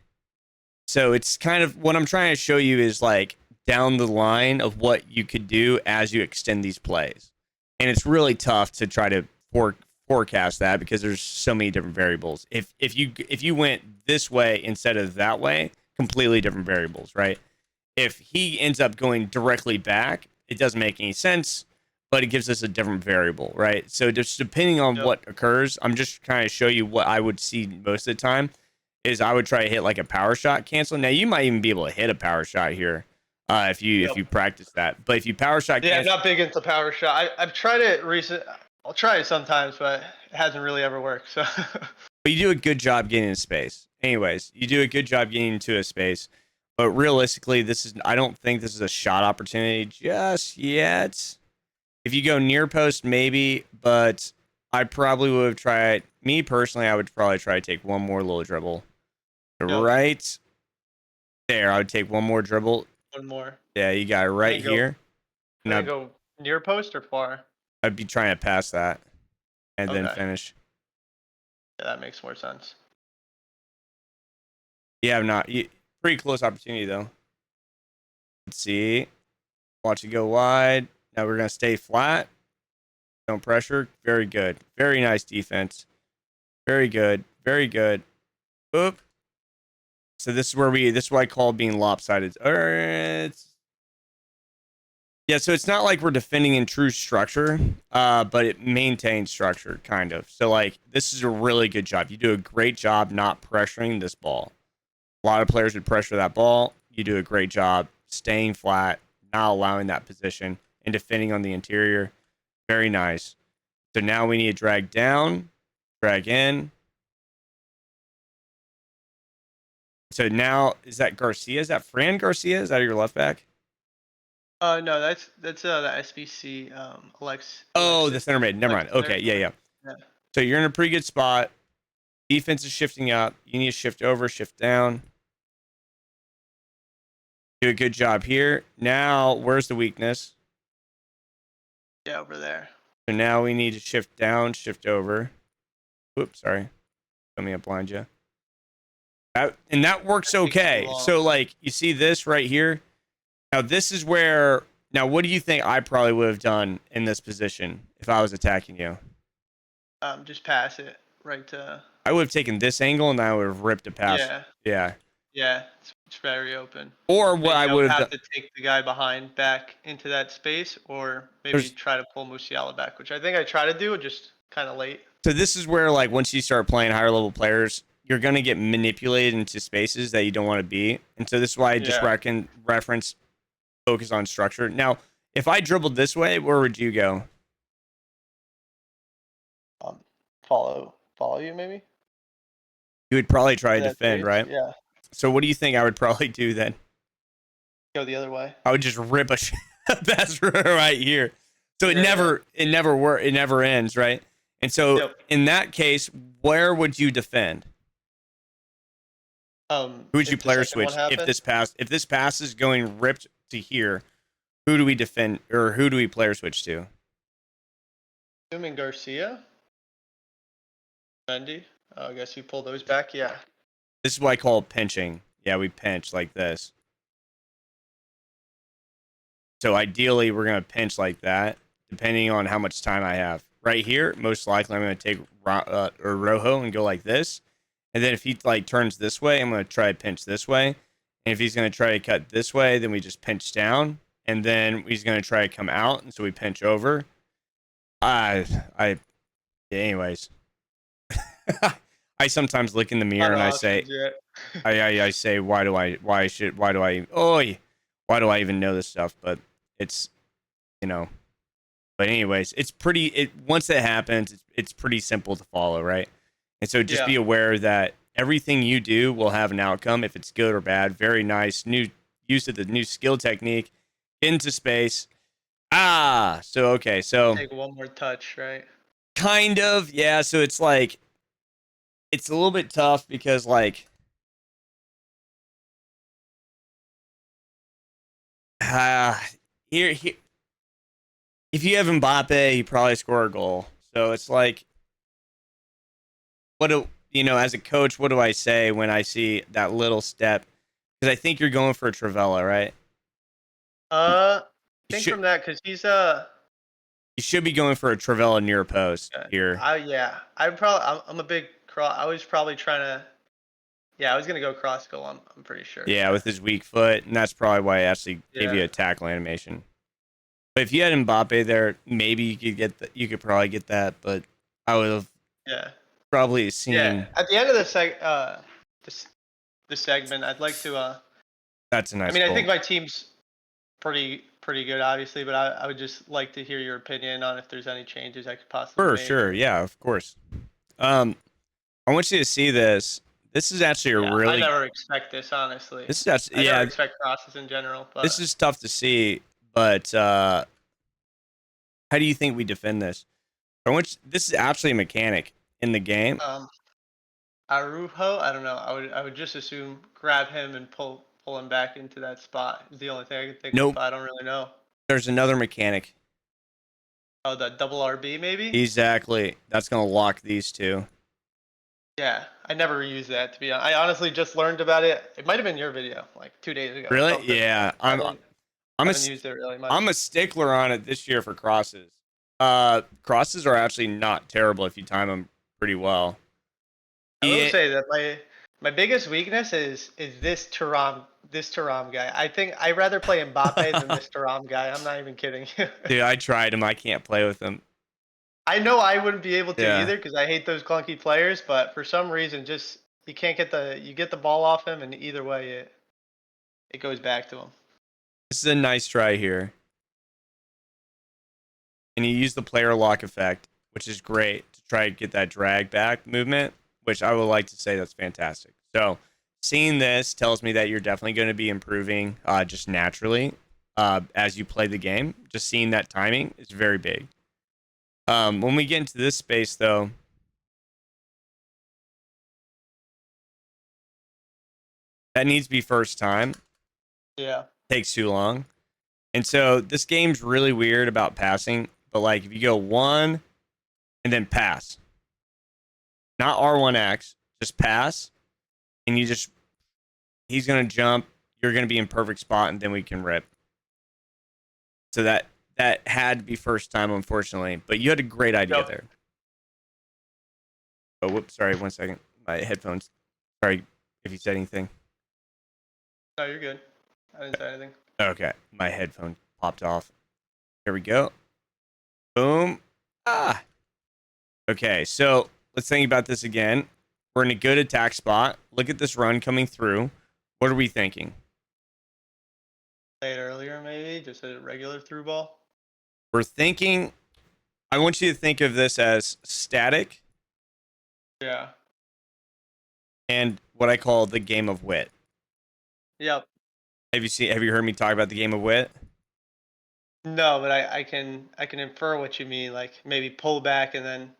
[SPEAKER 1] So it's kind of what I'm trying to show you is like down the line of what you could do as you extend these plays, and it's really tough to try to forecast that because there's so many different variables. If you went this way instead of that way, completely different variables, right? If he ends up going directly back, it doesn't make any sense, but it gives us a different variable, right? So just depending on what occurs, I'm just trying to show you what I would see most of the time is I would try to hit like a power shot cancel. Now you might even be able to hit a power shot here if you practice that. But if you power shot cancel,
[SPEAKER 2] I'm not big into power shot. I've tried it I'll try it sometimes, but it hasn't really ever worked. So
[SPEAKER 1] but you do a good job getting in space. Anyways, you do a good job getting into a space. But realistically, I don't think this is a shot opportunity just yet. If you go near post, maybe, but I probably would have tried. Me personally, I would probably try to take one more little dribble. Right there, I would take one more dribble.
[SPEAKER 2] One more.
[SPEAKER 1] Yeah, you got it right here.
[SPEAKER 2] Now go near post or far?
[SPEAKER 1] I'd be trying to pass that and then finish.
[SPEAKER 2] Yeah, that makes more sense.
[SPEAKER 1] Yeah, pretty close opportunity though. Let's see. Watch it go wide. Now we're gonna stay flat. Don't pressure. Very good. Very nice defense. Very good. Very good. Boop. So this is what I call being lopsided. Yeah, so it's not like we're defending in true structure, but it maintains structure, kind of. So, like, this is a really good job. You do a great job not pressuring this ball. A lot of players would pressure that ball. You do a great job staying flat, not allowing that position, and defending on the interior. Very nice. So now we need to drag down, drag in. So now, is that Garcia? Is that Fran Garcia? Is that your left back?
[SPEAKER 2] No, that's the SBC
[SPEAKER 1] Oh, the center mid. Never mind. Okay, yeah. So you're in a pretty good spot. Defense is shifting up. You need to shift over, shift down. Do a good job here. Now, where's the weakness?
[SPEAKER 2] Yeah, over there.
[SPEAKER 1] So now we need to shift down, shift over. Oops, sorry. Let me blind you. And that works okay. So, like, you see this right here? Now, this is where... Now, what do you think I probably would have done in this position if I was attacking you?
[SPEAKER 2] Just pass it right to...
[SPEAKER 1] I would have taken this angle, and I would have ripped a pass.
[SPEAKER 2] Yeah. Yeah, it's very open.
[SPEAKER 1] Or what I would
[SPEAKER 2] have to take the guy behind back into that space, or maybe try to pull Musiala back, which I think I try to do, just kind of late.
[SPEAKER 1] So this is where, like, once you start playing higher level players, you're going to get manipulated into spaces that you don't want to be. And so this is why I just reference focus on structure. Now, if I dribbled this way, where would you go?
[SPEAKER 2] Follow you, maybe?
[SPEAKER 1] You would probably try to defend, right?
[SPEAKER 2] Yeah.
[SPEAKER 1] So what do you think I would probably do then?
[SPEAKER 2] Go the other way.
[SPEAKER 1] I would just rip a pass right here. So it never ends, right? And so in that case, where would you defend? Who would you player switch if this pass is going ripped to here? Who do we defend, or who do we player switch to?
[SPEAKER 2] Assuming Garcia, Mendy. I guess you pull those back. Yeah.
[SPEAKER 1] This is what I call pinching. Yeah, we pinch like this. So ideally, we're going to pinch like that, depending on how much time I have. Right here, most likely, I'm going to take Rojo and go like this. And then if he like turns this way, I'm going to try to pinch this way. And if he's going to try to cut this way, then we just pinch down. And then he's going to try to come out, and so we pinch over. Anyways. I sometimes look in the mirror and I say, I say, why do I even know this stuff? But it's, but anyways, it's once it happens, it's pretty simple to follow, right? And so just be aware that everything you do will have an outcome, if it's good or bad. Very nice new use of the new skill technique into space. So
[SPEAKER 2] take one more touch, right?
[SPEAKER 1] Kind of, yeah. So it's like, it's a little bit tough because, like, here, if you have Mbappe, you probably score a goal. So it's like, as a coach, what do I say when I see that little step? Because I think you're going for a Travella, right?
[SPEAKER 2] I think from that, because he's
[SPEAKER 1] you should be going for a Travella near post here.
[SPEAKER 2] I'm a big cross. I was probably trying to. Yeah, I was gonna go cross goal. I'm pretty sure.
[SPEAKER 1] Yeah, with his weak foot, and that's probably why I actually gave you a tackle animation. But if you had Mbappe there, maybe you could probably get that. But I would have probably seen.
[SPEAKER 2] Yeah, at the end of the segment, I'd like to.
[SPEAKER 1] That's a nice.
[SPEAKER 2] I think my team's pretty good, obviously, but I would just like to hear your opinion on if there's any changes I could possibly make.
[SPEAKER 1] Sure, yeah, of course. I want you to see this. This is actually really.
[SPEAKER 2] I never expect this, honestly.
[SPEAKER 1] This is actually,
[SPEAKER 2] I never expect crosses in general. But
[SPEAKER 1] this is tough to see, but how do you think we defend this? This is actually a mechanic in the game.
[SPEAKER 2] Arujo, I don't know. I would just assume grab him and pull him back into that spot is the only thing I can think of. But I don't really know.
[SPEAKER 1] There's another mechanic.
[SPEAKER 2] Oh, the double RB maybe?
[SPEAKER 1] Exactly. That's going to lock these two.
[SPEAKER 2] Yeah, I never used that, to be honest. I honestly just learned about it. It might have been your video, like 2 days ago.
[SPEAKER 1] Really? Yeah. I haven't
[SPEAKER 2] used it really much.
[SPEAKER 1] I'm a stickler on it this year for crosses. Crosses are actually not terrible if you time them pretty well.
[SPEAKER 2] I will say that My biggest weakness is this Turam guy. I think I'd rather play Mbappe than this Turam guy. I'm not even kidding you.
[SPEAKER 1] Dude, I tried him. I can't play with him.
[SPEAKER 2] I know I wouldn't be able to
[SPEAKER 1] Yeah.
[SPEAKER 2] either because I hate those clunky players, but for some reason, just you can't get the ball off him, and either way, it goes back to him.
[SPEAKER 1] This is a nice try here. And you use the player lock effect, which is great to try to get that drag back movement, which I would like to say that's fantastic. So seeing this tells me that you're definitely going to be improving just naturally as you play the game. Just seeing that timing is very big. When we get into this space, though, that needs to be first time.
[SPEAKER 2] Yeah.
[SPEAKER 1] Takes too long. And so this game's really weird about passing. But like if you go one and then pass, not R1X, just pass, and he's going to jump. You're going to be in perfect spot, and then we can rip. So that had to be first time, unfortunately. But you had a great idea there. Oh, whoops. Sorry, 1 second. My headphones. Sorry if you said anything.
[SPEAKER 2] No, you're good. I didn't say anything.
[SPEAKER 1] Okay. My headphone popped off. Here we go. Boom. Ah. Okay, so let's think about this again. We're in a good attack spot. Look at this run coming through. What are we thinking?
[SPEAKER 2] Played earlier, maybe just a regular through ball.
[SPEAKER 1] We're thinking. I want you to think of this as static.
[SPEAKER 2] Yeah.
[SPEAKER 1] And what I call the game of wit.
[SPEAKER 2] Yep.
[SPEAKER 1] Have you heard me talk about the game of wit?
[SPEAKER 2] No, but I can infer what you mean. Like maybe pull back and then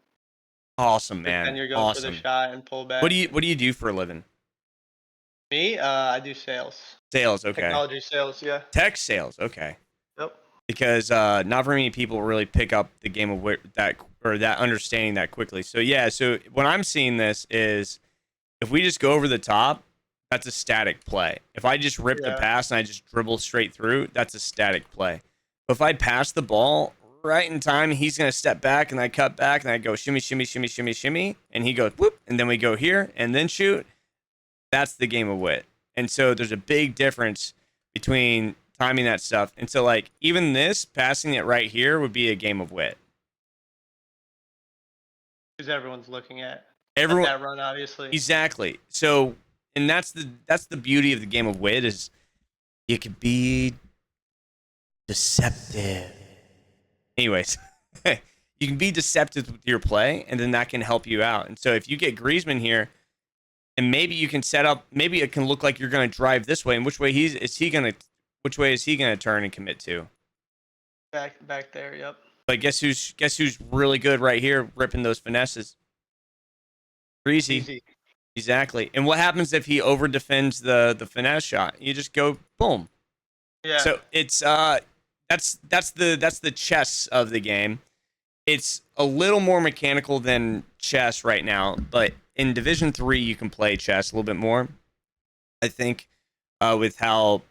[SPEAKER 1] Awesome,
[SPEAKER 2] pretend
[SPEAKER 1] man.
[SPEAKER 2] you're going for the
[SPEAKER 1] Awesome.
[SPEAKER 2] shot and pull back.
[SPEAKER 1] What do you do for a living?
[SPEAKER 2] Me, I do sales.
[SPEAKER 1] Sales, okay.
[SPEAKER 2] Technology sales, yeah.
[SPEAKER 1] Tech sales, okay.
[SPEAKER 2] Yep.
[SPEAKER 1] Because not very many people really pick up the game of wit that understanding that quickly. So yeah, so when I'm seeing this is if we just go over the top, that's a static play. If I just rip the pass and I just dribble straight through, that's a static play. But if I pass the ball right in time, he's going to step back and I cut back and I go shimmy, shimmy, shimmy, shimmy, shimmy. And he goes whoop. And then we go here and then shoot. That's the game of wit. And so there's a big difference between timing that stuff. And so like even this passing it right here would be a game of wit.
[SPEAKER 2] Because everyone's looking at
[SPEAKER 1] Everyone
[SPEAKER 2] that run, obviously.
[SPEAKER 1] Exactly. So and that's the beauty of the game of wit is you could be deceptive. Anyways, you can be deceptive with your play, and then that can help you out. And so if you get Griezmann here, and maybe you can set up, maybe it can look like you're going to drive this way, and which way is he going to turn and commit to?
[SPEAKER 2] Back there, yep.
[SPEAKER 1] But guess who's really good right here, ripping those finesses? Greasy.
[SPEAKER 2] Easy.
[SPEAKER 1] Exactly. And what happens if he over defends the finesse shot? You just go boom.
[SPEAKER 2] Yeah.
[SPEAKER 1] So it's that's the chess of the game. It's a little more mechanical than chess right now, but in Division 3 you can play chess a little bit more. I think with how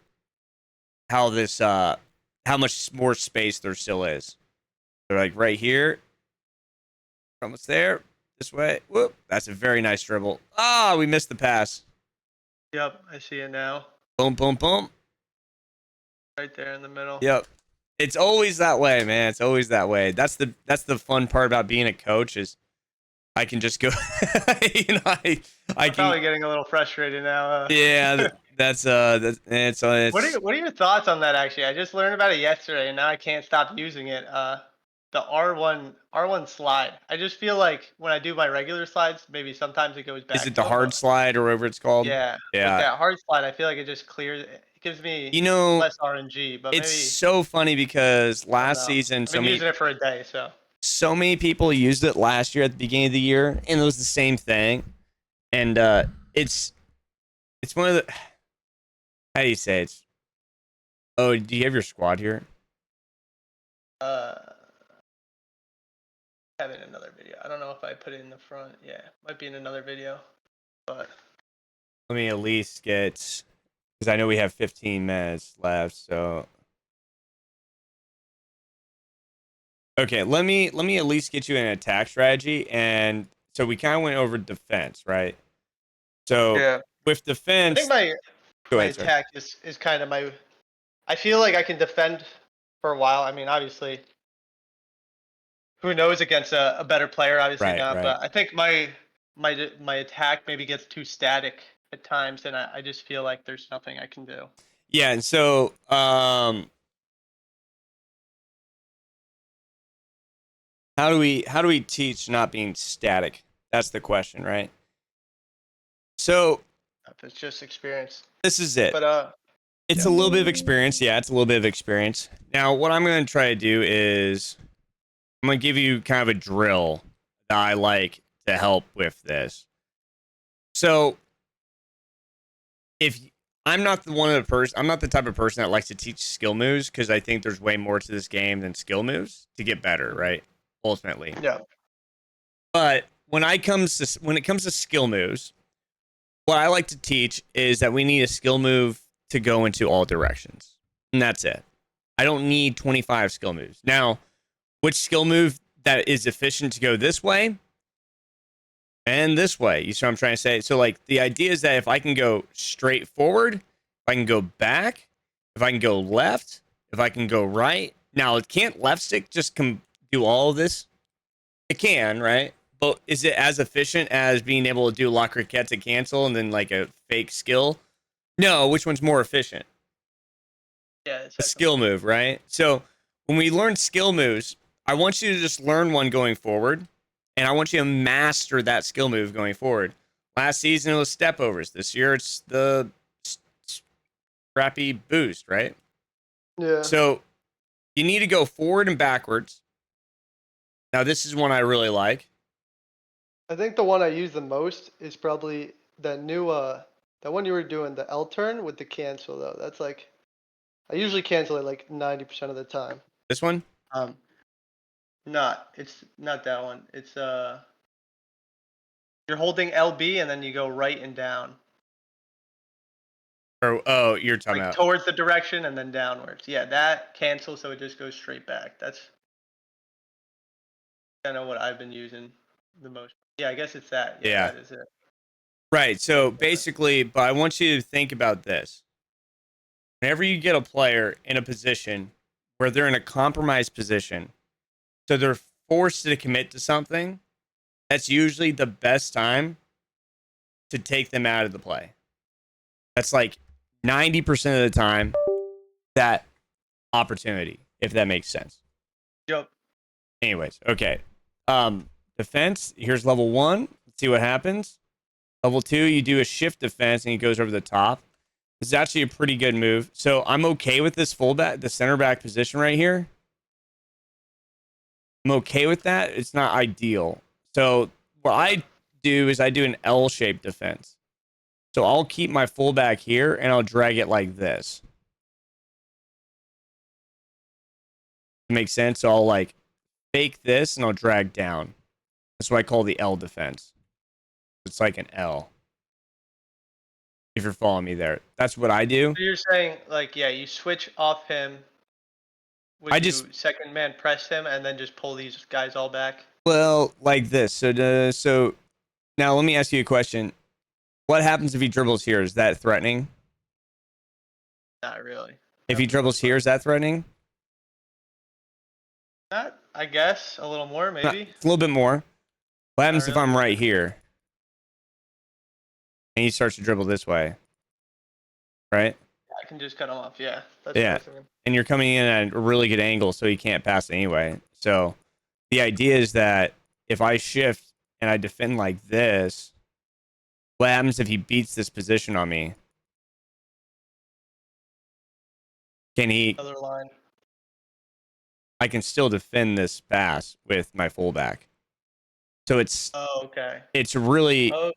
[SPEAKER 1] this how much more space there still is. So like right here, almost there. This way. Whoop. That's a very nice dribble. Ah, we missed the pass.
[SPEAKER 2] Yep, I see it now.
[SPEAKER 1] Boom, boom, boom.
[SPEAKER 2] Right there in the middle.
[SPEAKER 1] Yep. It's always that way, man. It's always that way. That's the fun part about being a coach is I can just go. I
[SPEAKER 2] I'm
[SPEAKER 1] can.
[SPEAKER 2] probably getting a little frustrated now.
[SPEAKER 1] Yeah, that's it's.
[SPEAKER 2] What are your thoughts on that? Actually, I just learned about it yesterday, and now I can't stop using it. The R1 slide. I just feel like when I do my regular slides, maybe sometimes it goes back.
[SPEAKER 1] Is it the hard slide or whatever it's called?
[SPEAKER 2] Yeah.
[SPEAKER 1] Yeah.
[SPEAKER 2] With that hard slide, I feel like it just clears. It gives me less RNG. But
[SPEAKER 1] it's
[SPEAKER 2] maybe
[SPEAKER 1] so funny because last season,
[SPEAKER 2] I've been using it for a day,
[SPEAKER 1] so many people used it last year at the beginning of the year, and it was the same thing. And it's one of the. How do you say it? Oh, do you have your squad here?
[SPEAKER 2] Have it in another video. I don't know if I put it in the front. Yeah, might be in another video. But
[SPEAKER 1] let me at least get, because I know we have 15 minutes left. So okay, let me at least get you an attack strategy, and so we kind of went over defense, right? So
[SPEAKER 2] Yeah.
[SPEAKER 1] with
[SPEAKER 2] I think
[SPEAKER 1] defense, go
[SPEAKER 2] my
[SPEAKER 1] ahead, sir.
[SPEAKER 2] attack is kind of my. I feel like I can defend for a while. I mean, obviously, who knows against a better player? Obviously
[SPEAKER 1] Right,
[SPEAKER 2] not.
[SPEAKER 1] right.
[SPEAKER 2] But I think my attack maybe gets too static at times, and I just feel like there's nothing I can do.
[SPEAKER 1] Yeah, and so how do we teach not being static? That's the question, right? So
[SPEAKER 2] If it's just experience.
[SPEAKER 1] this is it.
[SPEAKER 2] But
[SPEAKER 1] It's
[SPEAKER 2] yeah,
[SPEAKER 1] a little bit of experience. Yeah, it's a little bit of experience. Now, what I'm going to try to do is I'm going to give you kind of a drill that I like to help with this. So, if I'm not I'm not the type of person that likes to teach skill moves because I think there's way more to this game than skill moves to get better, right? Ultimately.
[SPEAKER 2] yeah,
[SPEAKER 1] But when it comes to skill moves, what I like to teach is that we need a skill move to go into all directions. And that's it. I don't need 25 skill moves. Now, which skill move that is efficient to go this way and this way? You see what I'm trying to say? So, like, the idea is that if I can go straight forward, if I can go back, if I can go left, if I can go right. Now, it can't left stick just do all of this. It can, right? But is it as efficient as being able to do La Croquette to cancel and then like a fake skill? No, which one's more efficient?
[SPEAKER 2] yeah. It's
[SPEAKER 1] A skill move, right? So when we learn skill moves, I want you to just learn one going forward, and I want you to master that skill move going forward. Last season it was step overs. This year it's the scrappy boost, right?
[SPEAKER 2] yeah.
[SPEAKER 1] So you need to go forward and backwards. Now this is one I really like.
[SPEAKER 2] I think the one I use the most is probably that new that one you were doing, the L turn with the cancel though. That's like I usually cancel it like 90% of the time.
[SPEAKER 1] This one?
[SPEAKER 2] Um, it's not that one. It's you're holding LB and then you go right and down,
[SPEAKER 1] Or oh, you're talking
[SPEAKER 2] like
[SPEAKER 1] about.
[SPEAKER 2] towards the direction and then downwards. Yeah, that cancels, so it just goes straight back. That's kind of what I've been using the most. Yeah, I guess it's that. Yeah,
[SPEAKER 1] Yeah.
[SPEAKER 2] that is it.
[SPEAKER 1] Right. So basically, but I want you to think about this. Whenever you get a player in a position where they're in a compromised position, so they're forced to commit to something, that's usually the best time to take them out of the play. That's like 90% of the time that opportunity, if that makes sense.
[SPEAKER 2] Yep.
[SPEAKER 1] Anyways, okay. Defense, here's level 1. Let's see what happens. Level 2, you do a shift defense and he goes over the top. This is actually a pretty good move. So I'm okay with this fullback, the center back position right here. I'm okay with that. It's not ideal. So what I do is I do an L-shaped defense. So I'll keep my fullback here and I'll drag it like this. Makes sense? So I'll like fake this and I'll drag down. That's what I call the L defense. It's like an L. If you're following me there. That's what I do.
[SPEAKER 2] So you're saying like yeah, you switch off him. Would you second man press him and then just pull these guys all back?
[SPEAKER 1] Well, like this. So now let me ask you a question. What happens if he dribbles here? Is that threatening?
[SPEAKER 2] Not really.
[SPEAKER 1] If he dribbles here, is that threatening?
[SPEAKER 2] Not, I guess a little more maybe.
[SPEAKER 1] It's a little bit more. What happens if
[SPEAKER 2] really?
[SPEAKER 1] I'm right here and he starts to dribble this way? Right?
[SPEAKER 2] I can just cut him off. Yeah. That's
[SPEAKER 1] Yeah.
[SPEAKER 2] what I'm thinking.
[SPEAKER 1] And you're coming in at a really good angle, so he can't pass anyway. So the idea is that if I shift and I defend like this, what happens if he beats this position on me? Can he?
[SPEAKER 2] Other line.
[SPEAKER 1] I can still defend this pass with my fullback. So it's
[SPEAKER 2] Oh, okay.
[SPEAKER 1] really
[SPEAKER 2] Okay.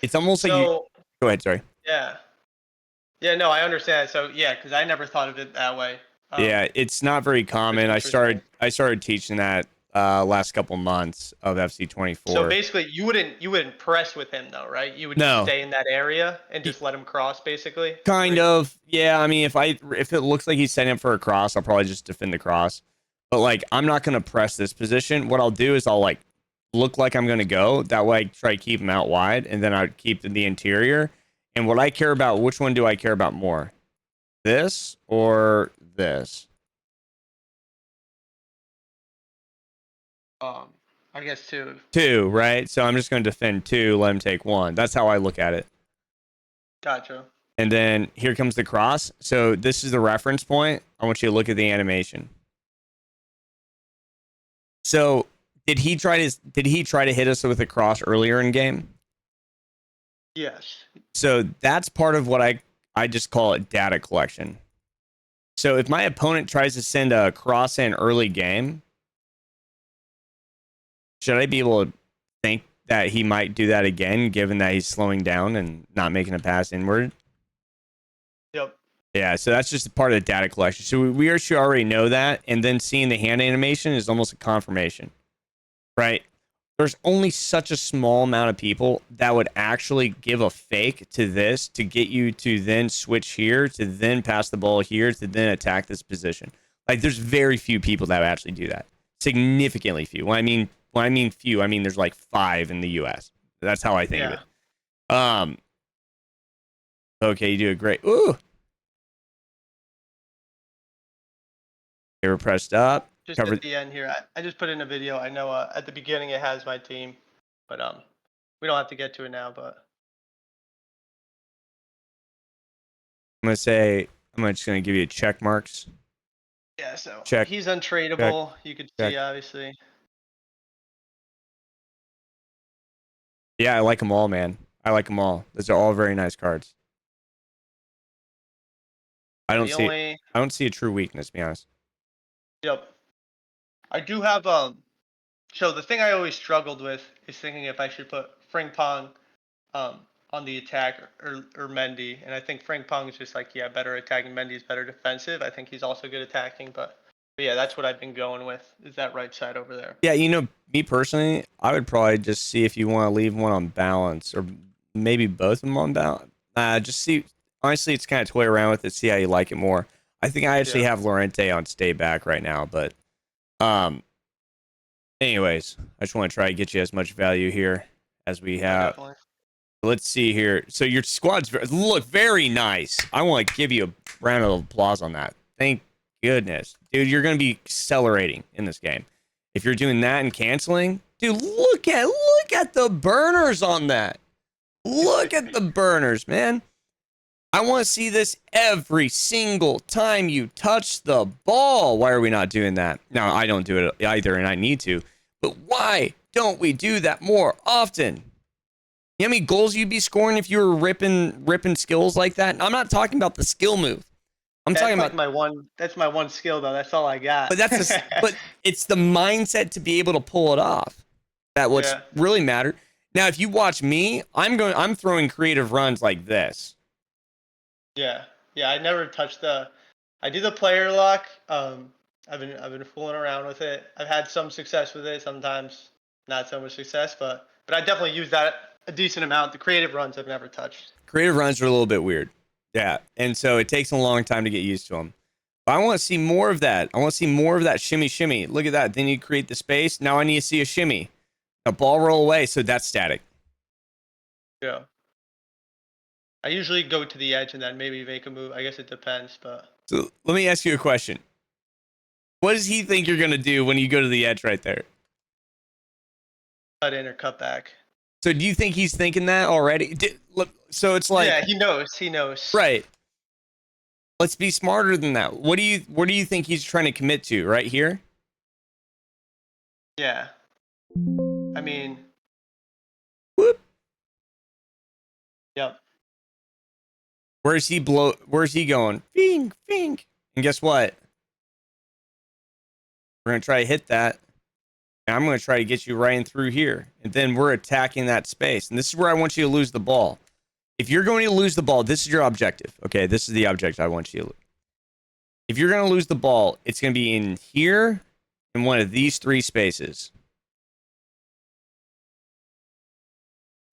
[SPEAKER 1] it's almost like you. Go ahead, sorry.
[SPEAKER 2] Yeah. Yeah, no, I understand. So yeah, because I never thought of it that way.
[SPEAKER 1] Yeah, it's not very common. I started teaching that last couple months of FC24.
[SPEAKER 2] So basically, you wouldn't press with him though, right? You would
[SPEAKER 1] No.
[SPEAKER 2] just stay in that area and just let him cross, basically.
[SPEAKER 1] Kind of, yeah. I mean, if it looks like he's setting up for a cross, I'll probably just defend the cross. But like, I'm not gonna press this position. What I'll do is I'll like look like I'm going to go. That way I try to keep them out wide, and then I'd keep the interior. And what I care about, which one do I care about more? This or this?
[SPEAKER 2] I guess two.
[SPEAKER 1] Two, right? So I'm just going to defend two, let him take one. That's how I look at it.
[SPEAKER 2] Gotcha.
[SPEAKER 1] And then here comes the cross. So this is the reference point. I want you to look at the animation. So did he try to hit us with a cross earlier in game?
[SPEAKER 2] Yes.
[SPEAKER 1] So that's part of what I just call it data collection. So if my opponent tries to send a cross in early game, should I be able to think that he might do that again, given that he's slowing down and not making a pass inward?
[SPEAKER 2] Yep.
[SPEAKER 1] Yeah, so that's just part of the data collection. So we should already know that, and then seeing the hand animation is almost a confirmation, right? There's only such a small amount of people that would actually give a fake to this to get you to then switch here, to then pass the ball here, to then attack this position. Like, there's very few people that would actually do that. Significantly few. When I mean few, I mean there's like 5 in the US. That's how I think of it. Okay, you do it great. Ooh. They were pressed up.
[SPEAKER 2] Just at the end here, I just put in a video. I know at the beginning it has my team, but we don't have to get to it now. But
[SPEAKER 1] I'm just gonna give you check marks.
[SPEAKER 2] yeah, so
[SPEAKER 1] Check.
[SPEAKER 2] He's untradeable.
[SPEAKER 1] Check.
[SPEAKER 2] You could
[SPEAKER 1] Check.
[SPEAKER 2] see obviously.
[SPEAKER 1] Yeah, I like them all, man. I like them all. Those are all very nice cards. I don't see a true weakness, to be honest.
[SPEAKER 2] Yep. I do have So the thing I always struggled with is thinking if I should put Frimpong on the attack or Mendy, and I think Frimpong is just like better attacking. Mendy's better defensive. I think he's also good attacking, but yeah, that's what I've been going with. Is that right side over there?
[SPEAKER 1] Yeah, me personally, I would probably just see if you want to leave one on balance, or maybe both of them on balance. Just see. Honestly, it's kind of toy around with it, see how you like it more. I think I actually have Lorente on stay back right now, but anyways, I just want to try to get you as much value here as we have.
[SPEAKER 2] Definitely.
[SPEAKER 1] Let's see here. So your squads look very nice. I want to give you a round of applause on that. Thank goodness. Dude, you're going to be accelerating in this game. If you're doing that and canceling, dude, look at the burners on that. Look at the burners, man. I want to see this every single time you touch the ball. Why are we not doing that? Now, I don't do it either, and I need to. But why don't we do that more often? You know how many goals you'd be scoring if you were ripping skills like that? I'm not talking about the skill move. That's talking about
[SPEAKER 2] my one. That's my one skill, though. That's all I got.
[SPEAKER 1] But but it's the mindset to be able to pull it off. That what's really matter. Now, if you watch me, I'm throwing creative runs like this.
[SPEAKER 2] Yeah. I never touched I do the player lock. I've been fooling around with it. I've had some success with it. Sometimes not so much success, but I definitely use that a decent amount. The creative runs I've never touched.
[SPEAKER 1] Creative runs are a little bit weird. Yeah, and so it takes a long time to get used to them. But I want to see more of that. I want to see more of that shimmy. Look at that. Then you create the space. Now I need to see a shimmy. A ball roll away, so that's static.
[SPEAKER 2] Yeah. I usually go to the edge and then maybe make a move. I guess it depends, but.
[SPEAKER 1] So let me ask you a question. What does he think you're going to do when you go to the edge right there?
[SPEAKER 2] Cut in or cut back.
[SPEAKER 1] So do you think he's thinking that already? So it's like.
[SPEAKER 2] Yeah, he knows.
[SPEAKER 1] Right. Let's be smarter than that. What do you think he's trying to commit to right here?
[SPEAKER 2] Yeah. I mean.
[SPEAKER 1] Whoop.
[SPEAKER 2] Yep.
[SPEAKER 1] Where's he going? Fink. And guess what? We're going to try to hit that. And I'm going to try to get you right in through here. And then we're attacking that space. And this is where I want you to lose the ball. If you're going to lose the ball, this is your objective. Okay, this is the objective I want you to lose. If you're going to lose the ball, it's going to be in here in one of these 3 spaces.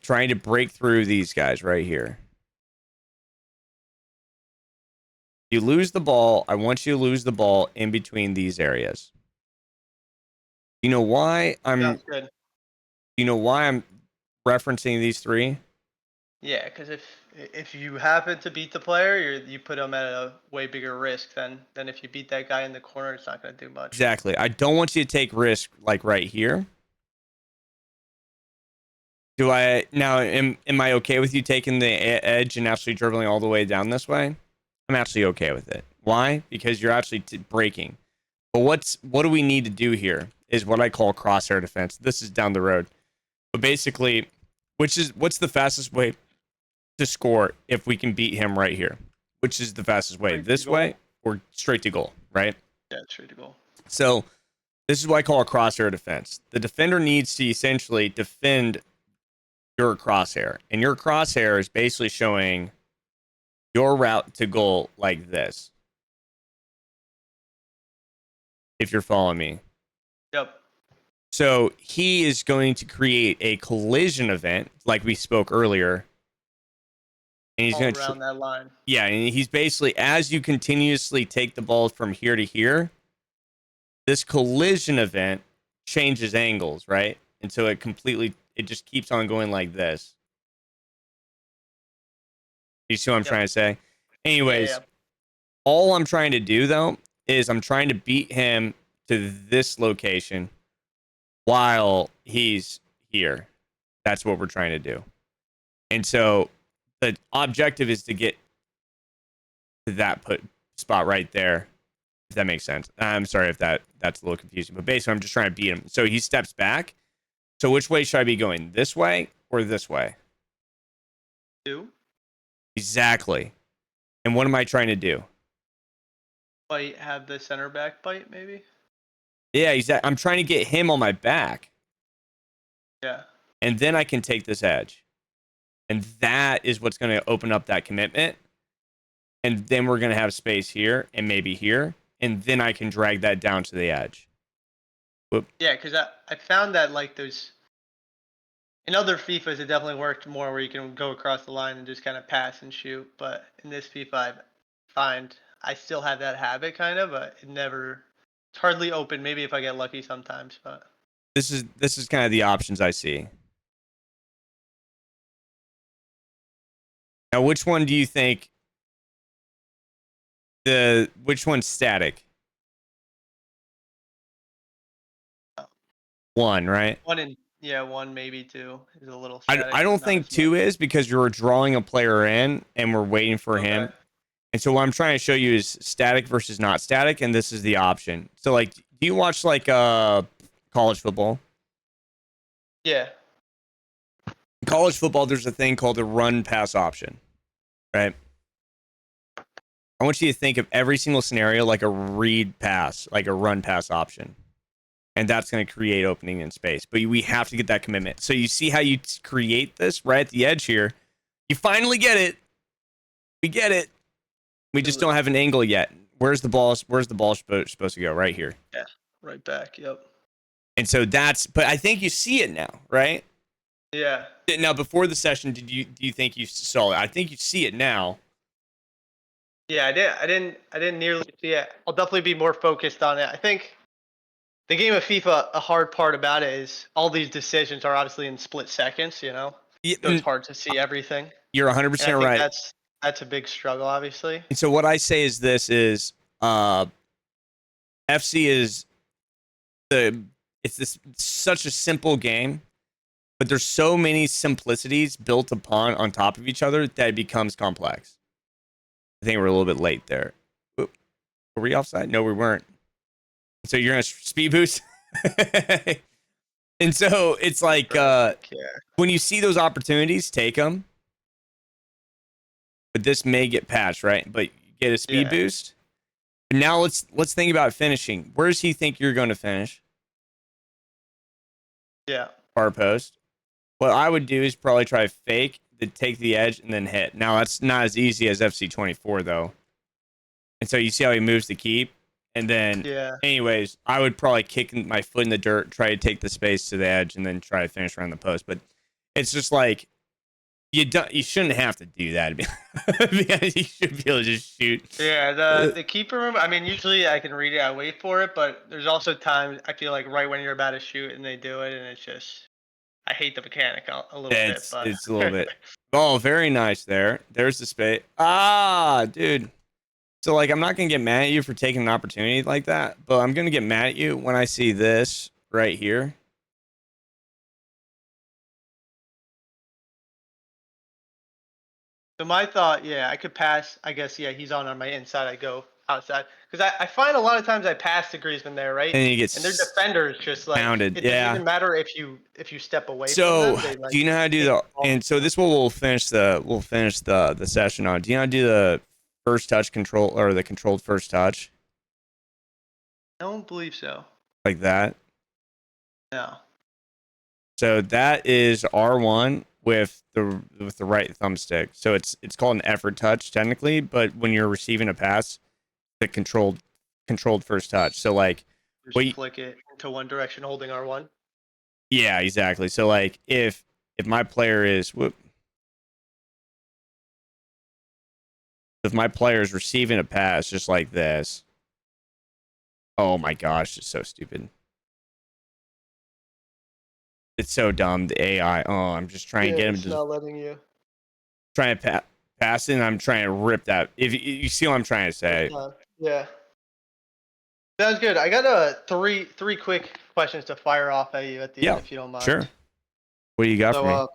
[SPEAKER 1] Trying to break through these guys right here. You lose the ball. I want you to lose the ball in between these areas. You know why
[SPEAKER 2] Sounds good.
[SPEAKER 1] You know why I'm referencing these three?
[SPEAKER 2] Yeah, because if you happen to beat the player, you put him at a way bigger risk than if you beat that guy in the corner. It's not going to do much.
[SPEAKER 1] Exactly. I don't want you to take risk like right here. Do I now? Am I okay with you taking the edge and actually dribbling all the way down this way? I'm actually okay with it. Why? Because you're actually breaking. But what do we need to do here? Is what I call crosshair defense. This is down the road. But basically, what's the fastest way to score if we can beat him right here? Which is the fastest way?
[SPEAKER 2] Straight to
[SPEAKER 1] This
[SPEAKER 2] goal.
[SPEAKER 1] way or straight to goal, right?
[SPEAKER 2] Yeah, straight to goal.
[SPEAKER 1] So this is what I call a crosshair defense. The defender needs to essentially defend your crosshair. And your crosshair is basically showing your route to goal like this. If you're following me.
[SPEAKER 2] Yep.
[SPEAKER 1] So he is going to create a collision event, like we spoke earlier. And he's
[SPEAKER 2] All
[SPEAKER 1] going
[SPEAKER 2] around that line.
[SPEAKER 1] Yeah, and he's basically, as you continuously take the ball from here to here, this collision event changes angles, right? And so it just keeps on going like this. You see what I'm trying to say? Anyways,
[SPEAKER 2] Yeah.
[SPEAKER 1] all I'm trying to do, though, is I'm trying to beat him to this location while he's here. That's what we're trying to do. And so the objective is to get to that spot right there, if that makes sense. I'm sorry if that's a little confusing, but basically I'm just trying to beat him. So he steps back. So which way should I be going? This way or this way?
[SPEAKER 2] Two.
[SPEAKER 1] Exactly. And what am I trying to do?
[SPEAKER 2] Have the center back bite, maybe?
[SPEAKER 1] Yeah, exactly. I'm trying to get him on my back.
[SPEAKER 2] Yeah.
[SPEAKER 1] And then I can take this edge. And that is what's going to open up that commitment. And then we're going to have space here and maybe here. And then I can drag that down to the edge. Whoop.
[SPEAKER 2] Yeah, because I found that like there's in other FIFAs it definitely worked more where you can go across the line and just kind of pass and shoot. But in this FIFA, I find I still have that habit kind of, but it's hardly open. Maybe if I get lucky sometimes, but
[SPEAKER 1] This is kind of the options I see. Now, which one do you think which one's static? One, right?
[SPEAKER 2] one maybe two is a little
[SPEAKER 1] I
[SPEAKER 2] static,
[SPEAKER 1] I
[SPEAKER 2] but
[SPEAKER 1] don't
[SPEAKER 2] not
[SPEAKER 1] think
[SPEAKER 2] as much.
[SPEAKER 1] two is because you're drawing a player in and we're waiting for him.
[SPEAKER 2] Okay.
[SPEAKER 1] And so what I'm trying to show you is static versus not static, and this is the option. So like, do you watch like college football?
[SPEAKER 2] Yeah.
[SPEAKER 1] In college football, there's a thing called a run pass option, right? I want you to think of every single scenario like a read pass, like a run pass option. And that's going to create opening in space. But we have to get that commitment. So you see how you create this right at the edge here. You finally get it. We get it. We just don't have an angle yet. Where's the ball supposed to go? Right here.
[SPEAKER 2] Yeah. Right back. Yep.
[SPEAKER 1] And so but I think you see it now, right?
[SPEAKER 2] Yeah.
[SPEAKER 1] Now, before the session, do you think you saw it? I think you see it now.
[SPEAKER 2] Yeah, I did. I didn't nearly see it. I'll definitely be more focused on it. I think the game of FIFA, a hard part about it is all these decisions are obviously in split seconds. So it's hard to see everything.
[SPEAKER 1] You're 100%
[SPEAKER 2] And I think
[SPEAKER 1] right.
[SPEAKER 2] that's a big struggle, obviously.
[SPEAKER 1] And so what I say is FC is it's such a simple game, but there's so many simplicities built on top of each other that it becomes complex. I think we're a little bit late there. Were we offside? No, we weren't. So you're gonna speed boost. And so it's like when you see those opportunities, take them. But this may get patched, right? But you get a speed boost. But now let's think about finishing. Where does he think you're going to finish?
[SPEAKER 2] Yeah.
[SPEAKER 1] Far post. What I would do is probably try fake to take the edge and then hit. Now that's not as easy as FC24 though. And so you see how he moves to keep. And then, anyways, I would probably kick my foot in the dirt, try to take the space to the edge, and then try to finish around the post. But it's just like you shouldn't have to do that. You should be able to just shoot.
[SPEAKER 2] Yeah, the keeper room. I mean, usually I can read it, I wait for it, but there's also times I feel like right when you're about to shoot and they do it, and it's just I hate the mechanic a little bit,
[SPEAKER 1] It's
[SPEAKER 2] but
[SPEAKER 1] it's a little bit. Oh, very nice there. There's the space. Ah, dude. So like I'm not gonna get mad at you for taking an opportunity like that, but I'm gonna get mad at you when I see this right here.
[SPEAKER 2] so my thought, yeah, I could pass. I guess, yeah, he's on my inside. I go outside because I find a lot of times I pass to Griezmann there, right?
[SPEAKER 1] And you get
[SPEAKER 2] And their defenders just like
[SPEAKER 1] pounded.
[SPEAKER 2] it doesn't
[SPEAKER 1] Yeah.
[SPEAKER 2] even matter if you step away from
[SPEAKER 1] So
[SPEAKER 2] them. They
[SPEAKER 1] do
[SPEAKER 2] like
[SPEAKER 1] you know how to do
[SPEAKER 2] take
[SPEAKER 1] the
[SPEAKER 2] the ball.
[SPEAKER 1] and so this one we'll finish the session on. Do you know how to do the first touch control or the controlled first touch?
[SPEAKER 2] I don't believe so.
[SPEAKER 1] Like that?
[SPEAKER 2] No.
[SPEAKER 1] So that is R1 with the right thumbstick. So it's called an effort touch technically, but when you're receiving a pass, the controlled first touch. So like
[SPEAKER 2] Just flick it into one direction holding R1.
[SPEAKER 1] yeah, exactly. So like if my player is if my player is receiving a pass just like this, oh my gosh, it's so stupid. It's so dumb. The AI. Oh, I'm just trying to get him
[SPEAKER 2] It's
[SPEAKER 1] to
[SPEAKER 2] not letting you.
[SPEAKER 1] trying to pass it, and I'm trying to rip that. If you see what I'm trying to say.
[SPEAKER 2] Yeah. Sounds good. I got three quick questions to fire off at you at the end,
[SPEAKER 1] Yeah,
[SPEAKER 2] if you don't mind.
[SPEAKER 1] sure. What do you got
[SPEAKER 2] So,
[SPEAKER 1] for me?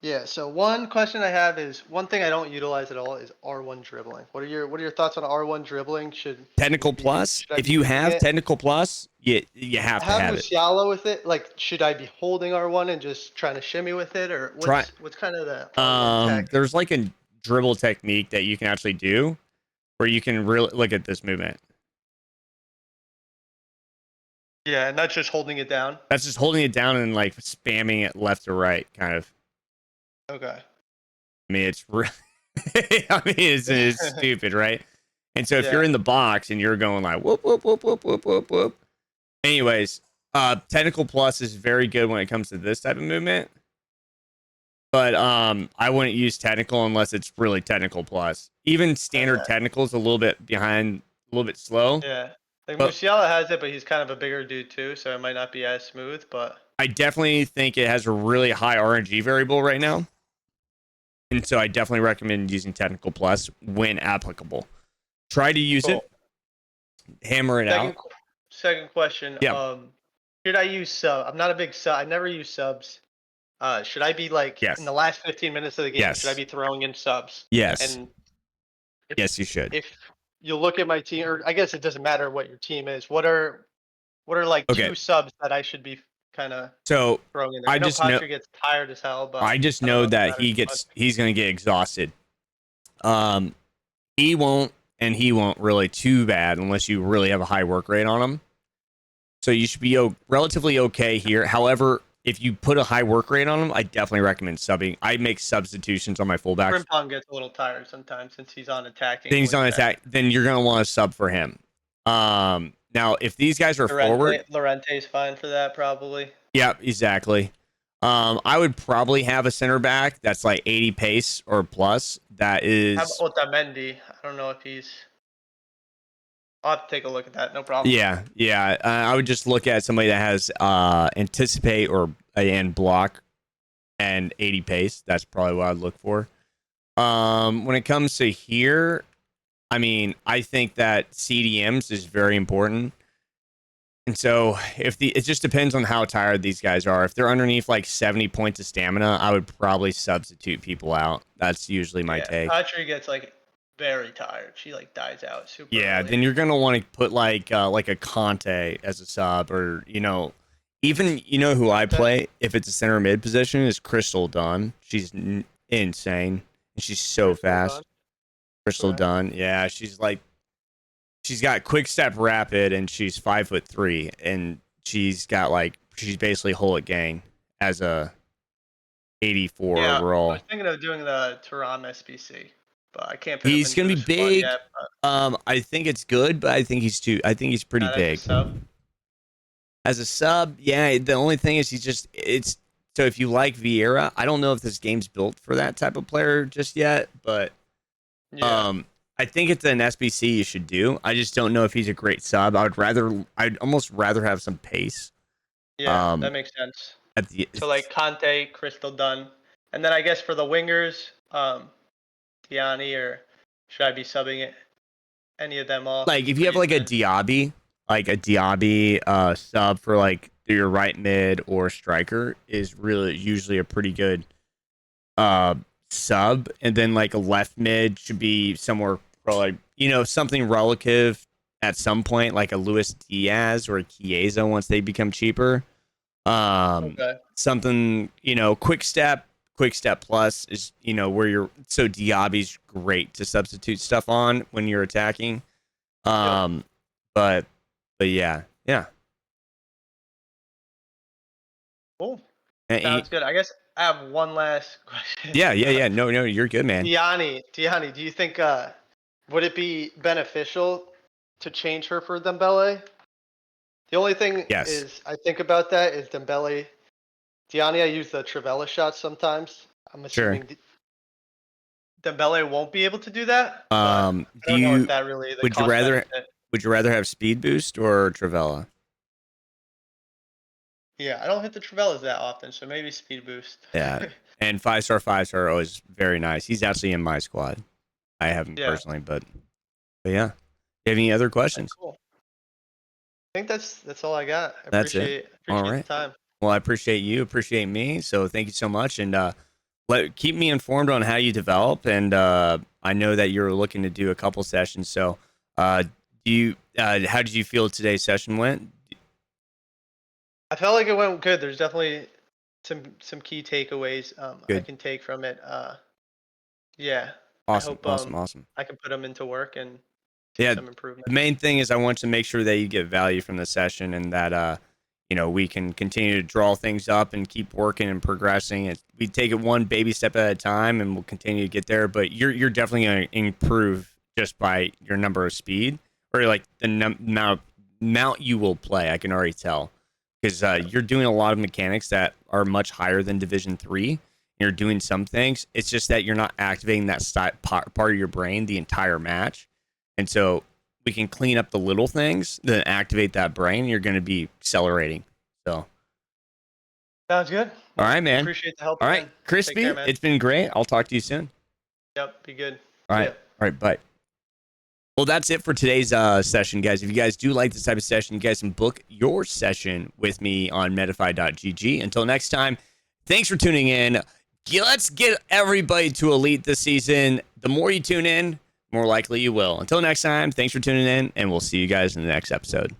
[SPEAKER 2] yeah. So one question I have is one thing I don't utilize at all is R1 dribbling. What are your thoughts on R1 dribbling?
[SPEAKER 1] Technical plus.
[SPEAKER 2] Should I
[SPEAKER 1] If
[SPEAKER 2] be
[SPEAKER 1] you
[SPEAKER 2] using
[SPEAKER 1] have
[SPEAKER 2] it?
[SPEAKER 1] technical plus, you have
[SPEAKER 2] I
[SPEAKER 1] to
[SPEAKER 2] have
[SPEAKER 1] have it.
[SPEAKER 2] Musiala with it. Like, should I be holding R1 and just trying to shimmy with it, or
[SPEAKER 1] Try.
[SPEAKER 2] what's kind of the R1 tech?
[SPEAKER 1] There's like a dribble technique that you can actually do where you can really look at this movement.
[SPEAKER 2] Yeah, not just holding it down.
[SPEAKER 1] That's just holding it down and like spamming it left to right, kind of.
[SPEAKER 2] Okay.
[SPEAKER 1] I mean, it's really, I mean, it's stupid, right? And so if you're
[SPEAKER 2] Yeah.
[SPEAKER 1] in the box and you're going like whoop whoop whoop whoop whoop whoop whoop. Anyways, technical plus is very good when it comes to this type of movement. But I wouldn't use technical unless it's really technical plus. Even standard
[SPEAKER 2] Okay.
[SPEAKER 1] technical is a little bit behind, a little bit slow.
[SPEAKER 2] Yeah. Like
[SPEAKER 1] But
[SPEAKER 2] Musiala has it, but he's kind of a bigger dude too, so it might not be as smooth. But
[SPEAKER 1] I definitely think it has a really high RNG variable right now. And so I definitely recommend using technical plus when applicable. Try to use
[SPEAKER 2] cool.
[SPEAKER 1] it, hammer it out.
[SPEAKER 2] Second question.
[SPEAKER 1] Yeah.
[SPEAKER 2] Should I use sub? I'm not a big sub. I never use subs. Should I be like
[SPEAKER 1] Yes.
[SPEAKER 2] in the last 15 minutes of the game?
[SPEAKER 1] Yes.
[SPEAKER 2] Should I be throwing in subs?
[SPEAKER 1] Yes.
[SPEAKER 2] And
[SPEAKER 1] Yes, you should.
[SPEAKER 2] if you look at my team, or I guess it doesn't matter what your team is. What are like
[SPEAKER 1] Okay.
[SPEAKER 2] 2 subs that I should be kind of
[SPEAKER 1] So
[SPEAKER 2] throwing in there?
[SPEAKER 1] I
[SPEAKER 2] I know
[SPEAKER 1] just know
[SPEAKER 2] Patrick gets tired as hell, but
[SPEAKER 1] I just
[SPEAKER 2] I don't
[SPEAKER 1] know
[SPEAKER 2] if it
[SPEAKER 1] that
[SPEAKER 2] matters too much.
[SPEAKER 1] he's gonna get exhausted. He won't really too bad unless you really have a high work rate on him. So you should be relatively okay here. However, if you put a high work rate on him, I definitely recommend subbing. I make substitutions on my fullbacks.
[SPEAKER 2] Frimpong gets a little tired sometimes since he's on attacking.
[SPEAKER 1] Then he's on attack. Then you're gonna want to sub for him. Now if these guys are forward,
[SPEAKER 2] Llorente's fine for that probably.
[SPEAKER 1] yeah, exactly. I would probably have a center back that's like 80 pace or plus. That is.
[SPEAKER 2] How about Otamendi? I don't know if he's. I'll have to take a look at that. No problem.
[SPEAKER 1] Yeah. I would just look at somebody that has anticipate or and block and 80 pace. That's probably what I'd look for. When it comes to here, I mean, I think that CDMs is very important. And so it just depends on how tired these guys are. If they're underneath like 70 points of stamina, I would probably substitute people out. That's usually my take.
[SPEAKER 2] Patrick gets like very tired. She like dies out super early.
[SPEAKER 1] Then you're gonna want to put like a Conte as a sub, or even who I play if it's a center mid position is Crystal Dunn. She's insane and she's so fast. Crystal Dunn, yeah, she's got quick step rapid and she's 5'3" and she's basically Hullet gang as a 84 overall.
[SPEAKER 2] I was thinking of doing the Turam SBC. But I can't.
[SPEAKER 1] He's gonna be big. Yet, I think it's good, but I think he's pretty big. As a sub, yeah. The only thing is so if you like Vieira, I don't know if this game's built for that type of player just yet, but I think it's an SBC you should do. I just don't know if he's a great sub. I'd almost rather have some pace.
[SPEAKER 2] Yeah, that makes sense.
[SPEAKER 1] At the
[SPEAKER 2] So like Conte, Crystal Dunn, and then I guess for the wingers, Diani, or should I be subbing it any of them off?
[SPEAKER 1] like if you
[SPEAKER 2] What
[SPEAKER 1] have
[SPEAKER 2] do you
[SPEAKER 1] like
[SPEAKER 2] think?
[SPEAKER 1] a Diaby sub for like your right mid or striker is really usually a pretty good uh sub, and then like a left mid should be somewhere for like something relative at some point, like a Luis Diaz or a Chiesa once they become cheaper.
[SPEAKER 2] Okay.
[SPEAKER 1] Something quick step plus is where you're so Diaby's great to substitute stuff on when you're attacking.
[SPEAKER 2] Yep.
[SPEAKER 1] Um, but yeah.
[SPEAKER 2] Cool.
[SPEAKER 1] And
[SPEAKER 2] Sounds good. I guess I have one last question.
[SPEAKER 1] yeah. No, you're good, man.
[SPEAKER 2] Diani, do you think would it be beneficial to change her for Dembele? The only thing
[SPEAKER 1] Yes,
[SPEAKER 2] is I think about that is Dembele. Diani, I use the Trivela shot sometimes. I'm
[SPEAKER 1] sure.
[SPEAKER 2] assuming Dembele won't be able to do that, but I
[SPEAKER 1] Do
[SPEAKER 2] don't know if
[SPEAKER 1] you
[SPEAKER 2] that really the
[SPEAKER 1] would you
[SPEAKER 2] cost
[SPEAKER 1] rather
[SPEAKER 2] benefit.
[SPEAKER 1] have speed boost or Travella?
[SPEAKER 2] Yeah, I don't hit the Trivelas that often, so maybe speed boost.
[SPEAKER 1] Yeah, and five star are always very nice. He's actually in my squad. I haven't
[SPEAKER 2] Yeah,
[SPEAKER 1] personally, but yeah. You have any other
[SPEAKER 2] that's
[SPEAKER 1] questions?
[SPEAKER 2] cool. I think that's all I got. I
[SPEAKER 1] That's it. All
[SPEAKER 2] appreciate the
[SPEAKER 1] right.
[SPEAKER 2] time.
[SPEAKER 1] Well, I appreciate you, appreciate me. So thank you so much, and keep me informed on how you develop. And I know that you're looking to do a couple sessions. So, how did you feel today's session went?
[SPEAKER 2] I felt like it went good. There's definitely some key takeaways I
[SPEAKER 1] Good.
[SPEAKER 2] can take from it. Yeah, I
[SPEAKER 1] Awesome.
[SPEAKER 2] hope
[SPEAKER 1] Awesome.
[SPEAKER 2] I can put them into work and see
[SPEAKER 1] Yeah.
[SPEAKER 2] some
[SPEAKER 1] The
[SPEAKER 2] improvement.
[SPEAKER 1] main thing is I want to make sure that you get value from the session, and that we can continue to draw things up and keep working and progressing. We take it one baby step at a time, and we'll continue to get there. But you're definitely going to improve just by your number of speed, or like the amount you will play. I can already tell, because you're doing a lot of mechanics that are much higher than Division 3. You're doing some things. It's just that you're not activating that part of your brain the entire match, and so we can clean up the little things, then activate that brain. You're going to be accelerating. So,
[SPEAKER 2] Sounds good.
[SPEAKER 1] all
[SPEAKER 2] Well,
[SPEAKER 1] right, man.
[SPEAKER 2] appreciate the help
[SPEAKER 1] All right,
[SPEAKER 2] again. Take care,
[SPEAKER 1] Crispy.
[SPEAKER 2] man.
[SPEAKER 1] It's been great. I'll talk to you soon.
[SPEAKER 2] Yep, be good.
[SPEAKER 1] All
[SPEAKER 2] See
[SPEAKER 1] right.
[SPEAKER 2] ya.
[SPEAKER 1] All right. Bye. Well, that's it for today's session, guys. If you guys do like this type of session, you guys can book your session with me on Medify.gg. Until next time, thanks for tuning in. Let's get everybody to Elite this season. The more you tune in, more likely you will. Until next time, thanks for tuning in, and we'll see you guys in the next episode.